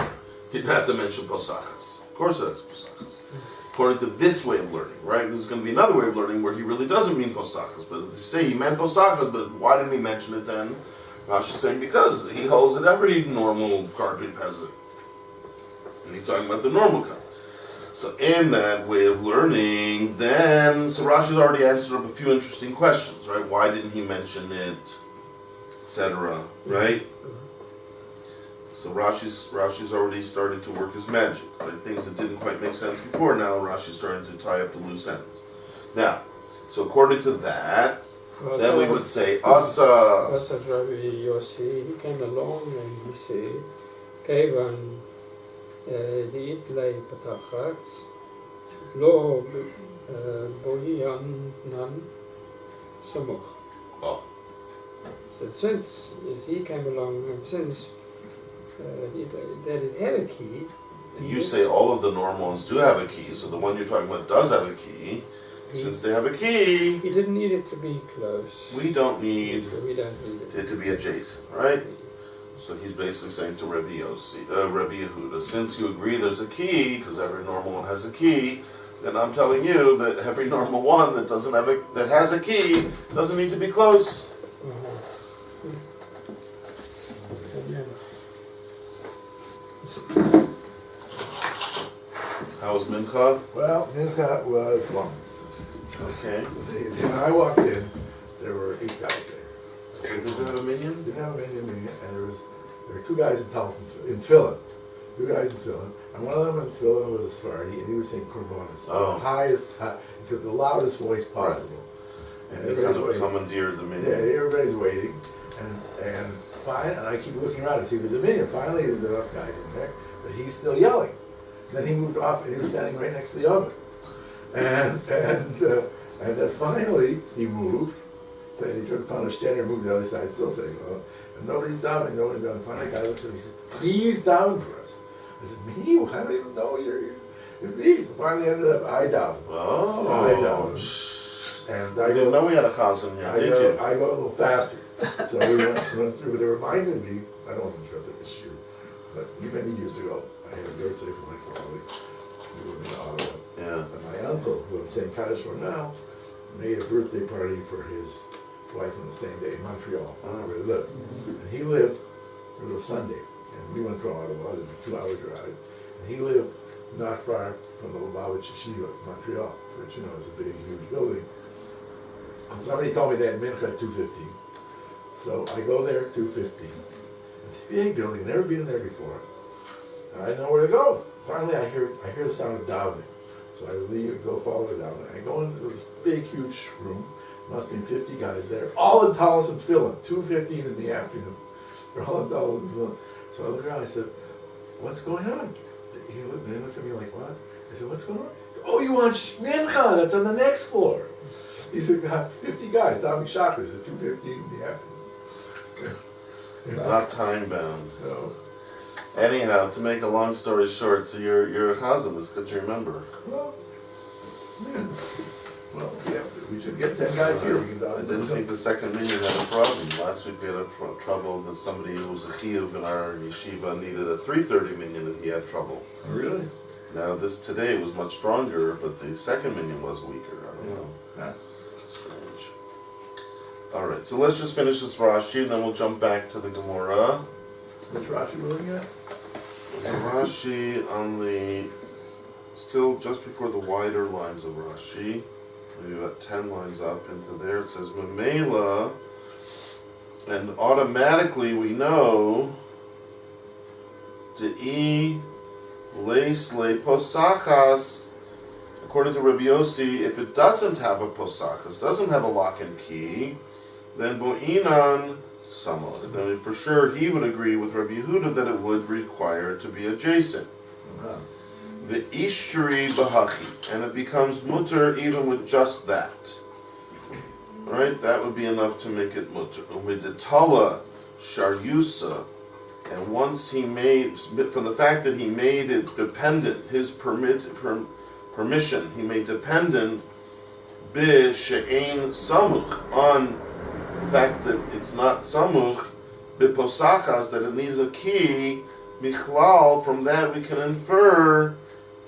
he didn't have to mention posachas. Of course it has posachas. According to this way of learning, right? There's going to be another way of learning where he really doesn't mean posachas. But if you say he meant posachas, but why didn't he mention it then? Rashi is saying because he holds that every normal carpet has it. And he's talking about the normal kind. So in that way of learning, then, so Rashi's already answered up a few interesting questions, right? Why didn't he mention it, etc., right? So Rashi's already started to work his magic, right? Things that didn't quite make sense before, now Rashi's starting to tie up the loose ends. Now, so according to that, then we would say, Asa. Asa Rabbi Yossi, he came along and he said, Kevan Diitlei Patachat, Lo Bohianan Samoch. Oh. So since he came along and since that it had a key. And you say all of the normal ones do have a key, so the one you're talking about does have a key. Since they have a key, he didn't need it to be close. We don't need it to be adjacent, right? So he's basically saying to Rabbi Yehuda, since you agree there's a key, because every normal one has a key, then I'm telling you that every normal one that has a key doesn't need to be close. How was Mincha? Well, Mincha was long. Okay. When I walked in, there were 8 guys there. Did they have a minion? Didn't have a minion, and there were 2 guys in Tefillin. 2 guys in Tefillin, and one of them in Tefillin was a Sephardi, and he was saying Korbanos, to the loudest voice possible. Right. And because it would commandeer the minion. Yeah, everybody's waiting, and I keep looking around to see if there's a minion. Finally, there's enough guys in there, but he's still yelling. Then he moved off, and he was standing right next to the oven. And then finally he moved. And he took upon a stand and moved to the other side, still saying, "Oh," and nobody's doubting. Finally, the guy looks at me and he said, "Please down for us." I said, "Me? Well, I don't even know you're me." So finally, ended up I down. Oh, so I down. And I didn't know we had a chazan here, did you? I go a little faster. So we went through. They reminded me. I don't want to interrupt this year, but many years ago, I had a Beitsa for my family. We were in Ottawa. Yeah. And my uncle, who I'm saying Kaddish for now, made a birthday party for his wife on the same day in Montreal, where he lived. And he lived, it was a Sunday, and we went to Ottawa, it was a 2-hour drive, and he lived not far from the Lubavitch Yeshiva, Montreal, which, you know, is a big, huge building. And somebody told me they had Mincha at 2:15. So I go there at 2:15. It's a big building, never been in there before. And I didn't know where to go. Finally, I hear the sound of davening. So I leave, go follow it down. I go into this big, huge room. Must be 50 guys there, all in Talis and Tefillin, 2:15 in the afternoon. They're all in Talis and Tefillin. So I looked around, I said, "What's going on?" They looked at me like, "What?" I said, "What's going on?" "Oh, you want Mincha, that's on the next floor." He said, "Got 50 guys down in Shakras at 2:15 in the afternoon." Not time bound. No. Anyhow, to make a long story short, so you're a chazan. It's good to remember. Well, man. Well, yeah, we should get 10 guys here. We can I didn't think the second minion had a problem. Last week we had trouble that somebody who was a chiyuv in our yeshiva needed a 3:30 minion and he had trouble. Oh, really? Now today was much stronger, but the second minion was weaker. I don't know. Yeah. Strange. Alright, so let's just finish this Rashi and then we'll jump back to the Gemora. Which Rashi we're looking at? So Rashi on still just before the wider lines of Rashi, maybe about 10 lines up into there, it says Memela, and automatically we know De'i Leis Le Posachas, according to Rabbi Yossi, if it doesn't have a Posachas, doesn't have a lock and key, then Bo'inan Samo. Then for sure he would agree with Rabbi Yehuda that it would require to be adjacent. The Ishtri Bahachi, and it becomes mutter even with just that. Right? That would be enough to make it mutter. With the Tala Sharyusa And once he made, from the fact that he made it dependent, his permission, he made dependent bi she'ein samuch, on the fact that it's not samuch, bi posachas, that it needs a key, michlal, from that we can infer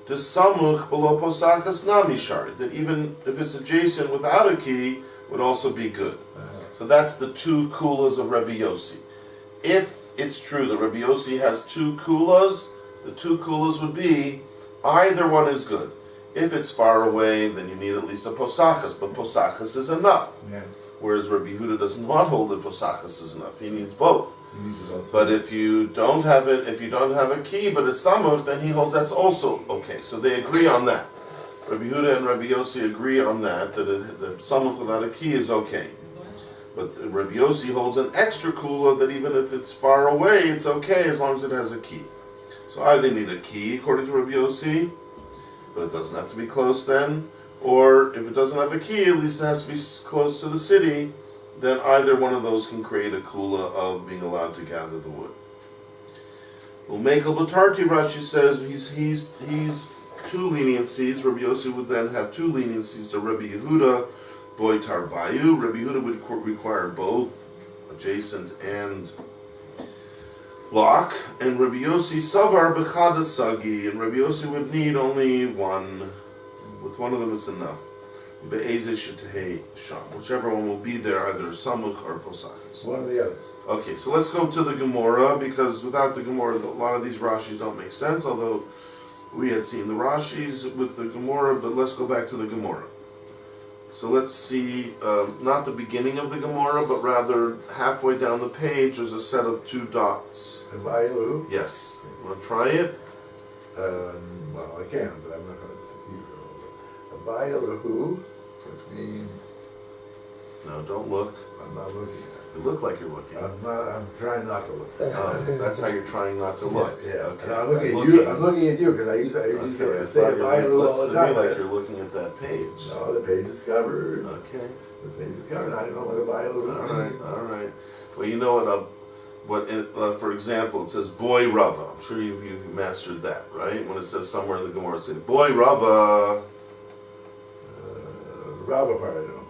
the samuch below posachas namishar, that even if it's adjacent without a key, would also be good. So that's the two kulas of Rabbi Yossi. If it's true that Rabbi Yossi has two kulas, the two kulas would be either one is good. If it's far away, then you need at least a posachas, but posachas is enough. Yeah. Whereas Rabbi Yehuda doesn't want to hold that posachas is enough. He needs both. But if you don't have it, if you don't have a key, but it's samuch, then he holds that's also okay. So they agree on that. Rabbi Yehuda and Rabbi Yossi agree on that the samuch without a key is okay. But Rabbi Yossi holds an extra kula that even if it's far away, it's okay as long as it has a key. So either they need a key according to Rabbi Yossi, but it doesn't have to be close then, or if it doesn't have a key, at least it has to be close to the city. Then either one of those can create a kula of being allowed to gather the wood. Umekel Batarti, Rashi says he's two leniencies. Rabbi Yossi would then have two leniencies to Rabbi Yehuda. Boy Tarvayu, Rabbi Yehuda would require both adjacent and lock, and Rabbi Yossi Savar Bechada Sagi, and Rabbi Yossi would need only one. With one of them it's enough. Be'ezeh Shetehei Sham, whichever one will be there, either Samuch or Posachas. One or the other. Okay, so let's go to the Gemora, because without the Gemora, a lot of these Rashis don't make sense, although we had seen the Rashis with the Gemora, but let's go back to the Gemora. So let's see, not the beginning of the Gemara, but rather halfway down the page, there's a set of two dots. Abayilu? Yes. You want to try it? Well, I can, but I'm not going to keep it. Abayilahu, which means... No, don't look. I'm not looking at it. You look like you're looking. I'm trying not to look at it. That's how you're trying not to look. Yeah. Okay. And I'm looking at you because I used to say Abayilu all the time. To me like you're looking at that page. No, the page is covered. Okay. The page is covered. I don't know what Abayilu means. All right. Well, you know for example, it says boy Rava. I'm sure you've mastered that, right? When it says somewhere in the Gemara, it says boy Rava. Rava part I know.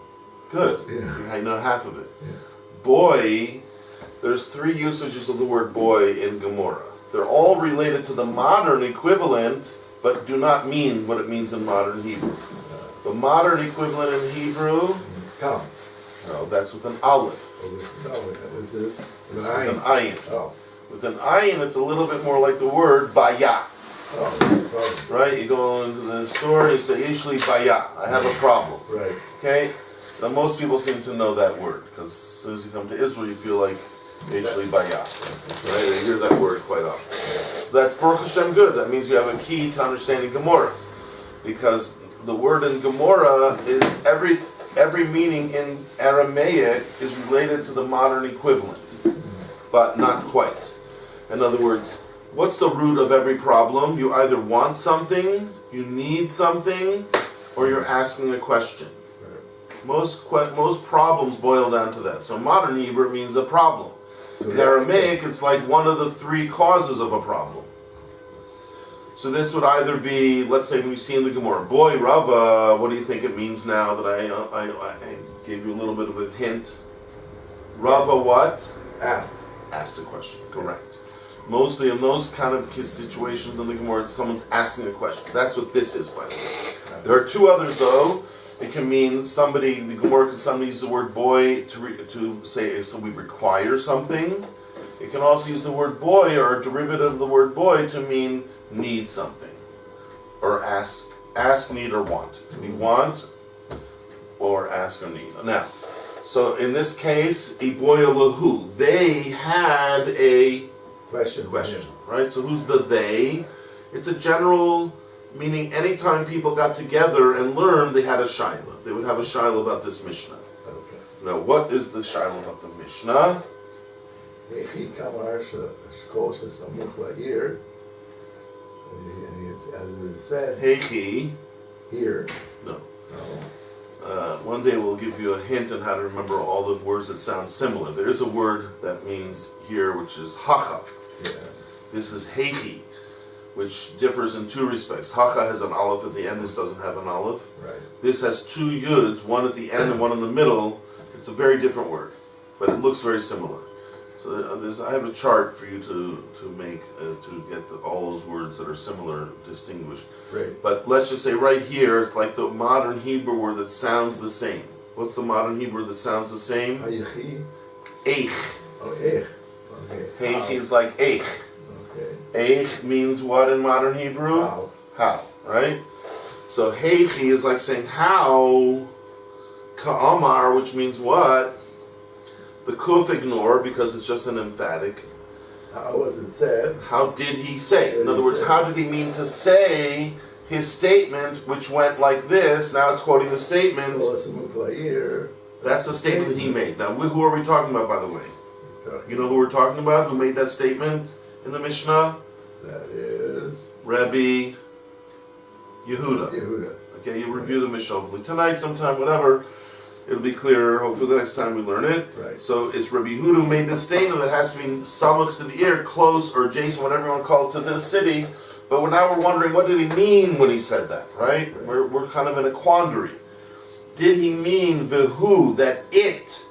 Good. Yeah. I know half of it. Yeah. Boy, there's three usages of the word boy in Gemora. They're all related to the modern equivalent, but do not mean what it means in modern Hebrew. The modern equivalent in Hebrew... It's come. No, that's with an aleph. This is with an ayin. Oh. With an ayin, it's a little bit more like the word baya. Oh, right? You go into the store and you say, Ishli baya, I have a problem. Right. Okay? So most people seem to know that word, because as soon as you come to Israel, you feel like Ishli baya. Right? They hear that word quite often. That's Baruch Hashem good. That means you have a key to understanding Gemora. Because the word in Gemora is every meaning in Aramaic is related to the modern equivalent, but not quite. In other words, what's the root of every problem? You either want something, you need something, or you're asking a question. Most problems boil down to that. So modern Hebrew means a problem. In Aramaic, it's like one of the three causes of a problem. So this would either be, let's say when you see in the Gemara, boy Rava, what do you think it means now that I gave you a little bit of a hint? Rava what? Asked a question, correct. Mostly in those kind of situations in the Gemara, someone's asking a question. That's what this is, by the way. There are two others though. It can mean somebody, the Gemara can sometimes use the word boy to say, so we require something. It can also use the word boy or a derivative of the word boy to mean need something. Or ask, need, or want. It can be want or ask or need. Now, so in this case, iboya lahu, they had a question, right? So who's the they? It's a general meaning anytime people got together and learned, they had a shaila. They would have a shaila about this Mishnah. Okay. Now, what is the shaila about the Mishnah? And as it said, Heichi. Here. No. One day we'll give you a hint on how to remember all the words that sound similar. There is a word that means here, which is hacha. Yeah. This is Heichi, which differs in two respects. Hacha has an aleph at the end, this doesn't have an aleph. Right. This has two yuds, one at the end and one in the middle. It's a very different word, but it looks very similar. So I have a chart for you to make, to get all those words that are similar distinguished. Right. But let's just say right here, it's like the modern Hebrew word that sounds the same. What's the modern Hebrew that sounds the same? Hayechi. Eich. Oh, Eich. Okay. Heichi is like Eich. Okay. Eich means what in modern Hebrew? How. How, right? So Heichi is like saying how. Ka'amar, which means what? The kuf ignore because it's just an emphatic. How was it said? How did he say? In other words, how did he mean to say his statement, which went like this? Now it's quoting the statement. That's the statement that he made. Now, who are we talking about, by the way? You know who we're talking about? Who made that statement in the Mishnah? That is Rabbi Yehuda. Yehuda. Okay, you review the Mishnah hopefully tonight, sometime, whatever. It'll be clearer, hopefully, the next time we learn it. Right. So it's Rabbi Yehuda who made this statement that has to be samuch to the ear, close or adjacent, whatever you want to call it, to this city. But now we're wondering, what did he mean when he said that, right? We're kind of in a quandary. Did he mean vihu, that it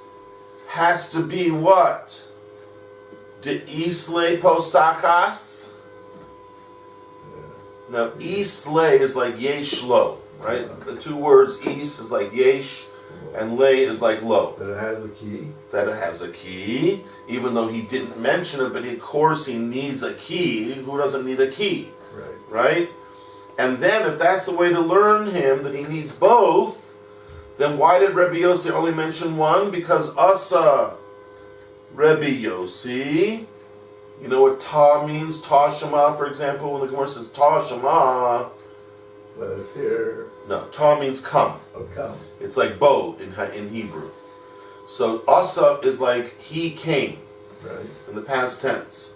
has to be what? De isle posachas? Now, isle is like yesh lo, right? The two words, is is like yesh, and lay is like lo. That it has a key. That it has a key, even though he didn't mention it, but of course he needs a key. Who doesn't need a key? Right? And then if that's the way to learn him, that he needs both, then why did Rabbi Yossi only mention one? Because Asa Rabbi Yossi, you know what ta means? Ta Shema, for example, when the Gemora says ta Shema. Let us hear. No, ta means come. Oh, come. It's like bo in Hebrew. So Asa is like he came, right, in the past tense.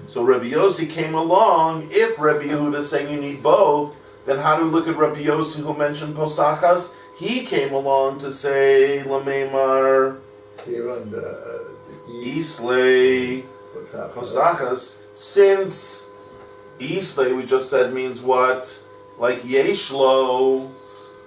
So Rabbi Yossi came along. If Rabbi Yehuda is saying you need both, then how do we look at Rabbi Yossi who mentioned posachas? He came along to say Lameimar Islay posachas. Since Islay we just said means what? Like Yeshlo.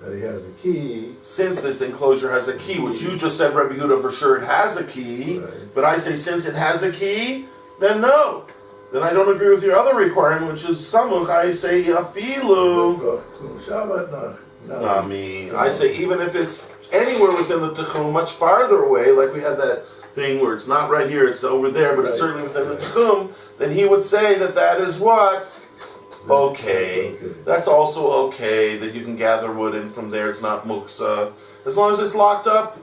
That he has a key. Since this enclosure has a key, which you just said Rabbi Yehuda for sure it has a key, right, but I say since it has a key, then no. Then I don't agree with your other requirement, which is samuch. I say afilu. I say even if it's anywhere within the tchum, much farther away, like we had that thing where it's not right here, it's over there, but it's certainly within the tchum, then he would say that is what? Okay. That's also okay, that you can gather wood in from there, it's not muksa. As long as it's locked up,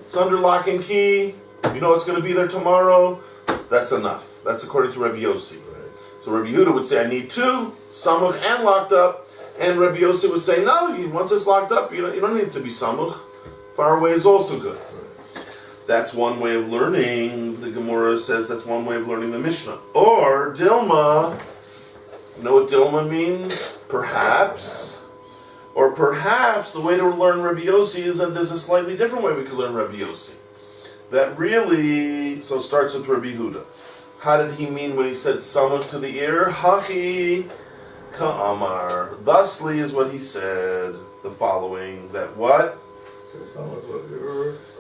it's under lock and key, you know it's going to be there tomorrow, that's enough. That's according to Rabbi Yossi. Right. So Rabbi Yehuda would say, I need two, samuch and locked up. And Rabbi Yossi would say, no, once it's locked up, you don't need it to be samuch. Far away is also good. Right. That's one way of learning. The Gemora says that's one way of learning the Mishnah. Or Dilma. You know what Dilma means? Perhaps. Or perhaps the way to learn Rabbi Yossi is that there's a slightly different way we could learn Rabbi Yossi. That really, so it starts with Rabbi Yehuda. How did he mean when he said samuch to the ear? Hachi ka'amar. Thusly is what he said, the following, that what?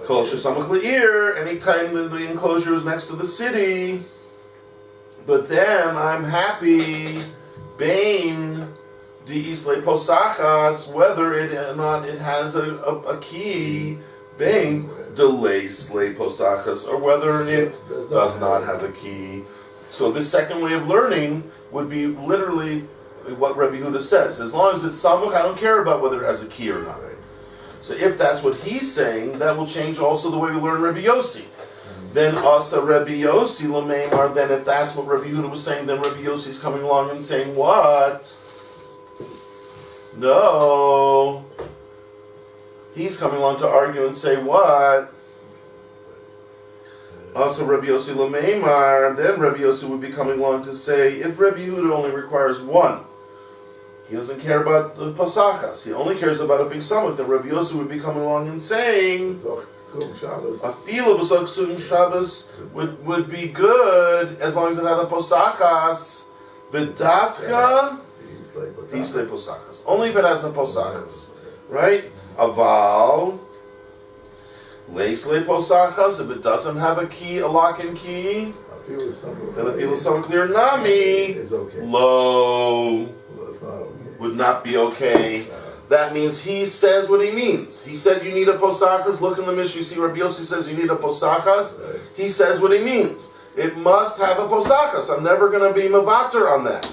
Kol shesamuch le'ir, any kind of the enclosure is next to the city. But then I'm happy, Bain di isle posachas, whether it or not it has a key, Bain delay slay posachas, or whether it does not have a key. So this second way of learning would be literally what Rabbi Yehuda says. As long as it's samuch, I don't care about whether it has a key or not. So if that's what he's saying, that will change also the way we learn Rabbi Yossi. Then Asa Rabbi Yossi Lameimar, then if that's what Rabbi Yehuda was saying, then Rabbi Yossi is coming along and saying, what? No. He's coming along to argue and say, what? Also Rabbi Yossi Lameimar, then Rabbi Yossi would be coming along to say, if Rabbi Yehuda only requires one, he doesn't care about the posachas, he only cares about it being samuch, then Rabbi Yossi would be coming along and saying, Tchum Shabbos. Afilu b'sok Shabbos would be good as long as it had a posachas. V'dafka Hislei posachas. Only if it has a posachas, right? Aval Leislei posachas. If it doesn't have a key, a lock and key, then afilu some clear nami is okay. Low Okay. would not be okay. That means he says what he means. He said you need a posachas. Look in the Mishnah. You see Rabbi Yossi says you need a posachas. Right. He says what he means. It must have a posachas. I'm never going to be mavater on that.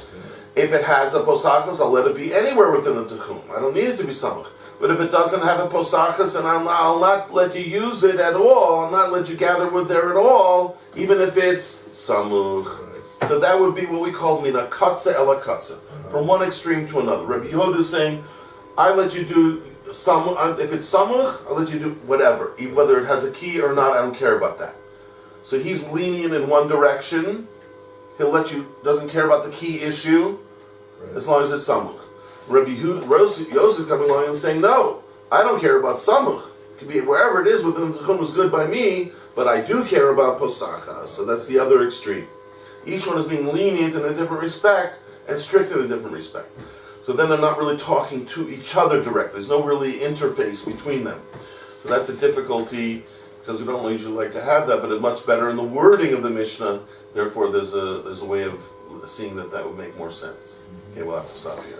If it has a posachas, I'll let it be anywhere within the tchum. I don't need it to be samach. But if it doesn't have a posachas, and I'll not let you use it at all, I'll not let you gather wood there at all, even if it's samuch. Right. So that would be what we call mina katza ela katza, from one extreme to another. Rabbi Yehuda is saying, I let you do samuch. If it's samuch, I'll let you do whatever, even whether it has a key or not. I don't care about that. So he's lenient in one direction. He'll let you, doesn't care about the key issue, Right. as long as it's samuch. Rabbi Yossi is coming along and saying, no, I don't care about samuch. It could be wherever it is within the tchum is good by me, but I do care about posachas. So that's the other extreme. Each one is being lenient in a different respect and strict in a different respect. So then they're not really talking to each other directly. There's no really interface between them. So that's a difficulty, because we don't usually like to have that, but it's much better in the wording of the Mishnah. Therefore, there's a way of seeing that would make more sense. Okay, we'll have to stop here.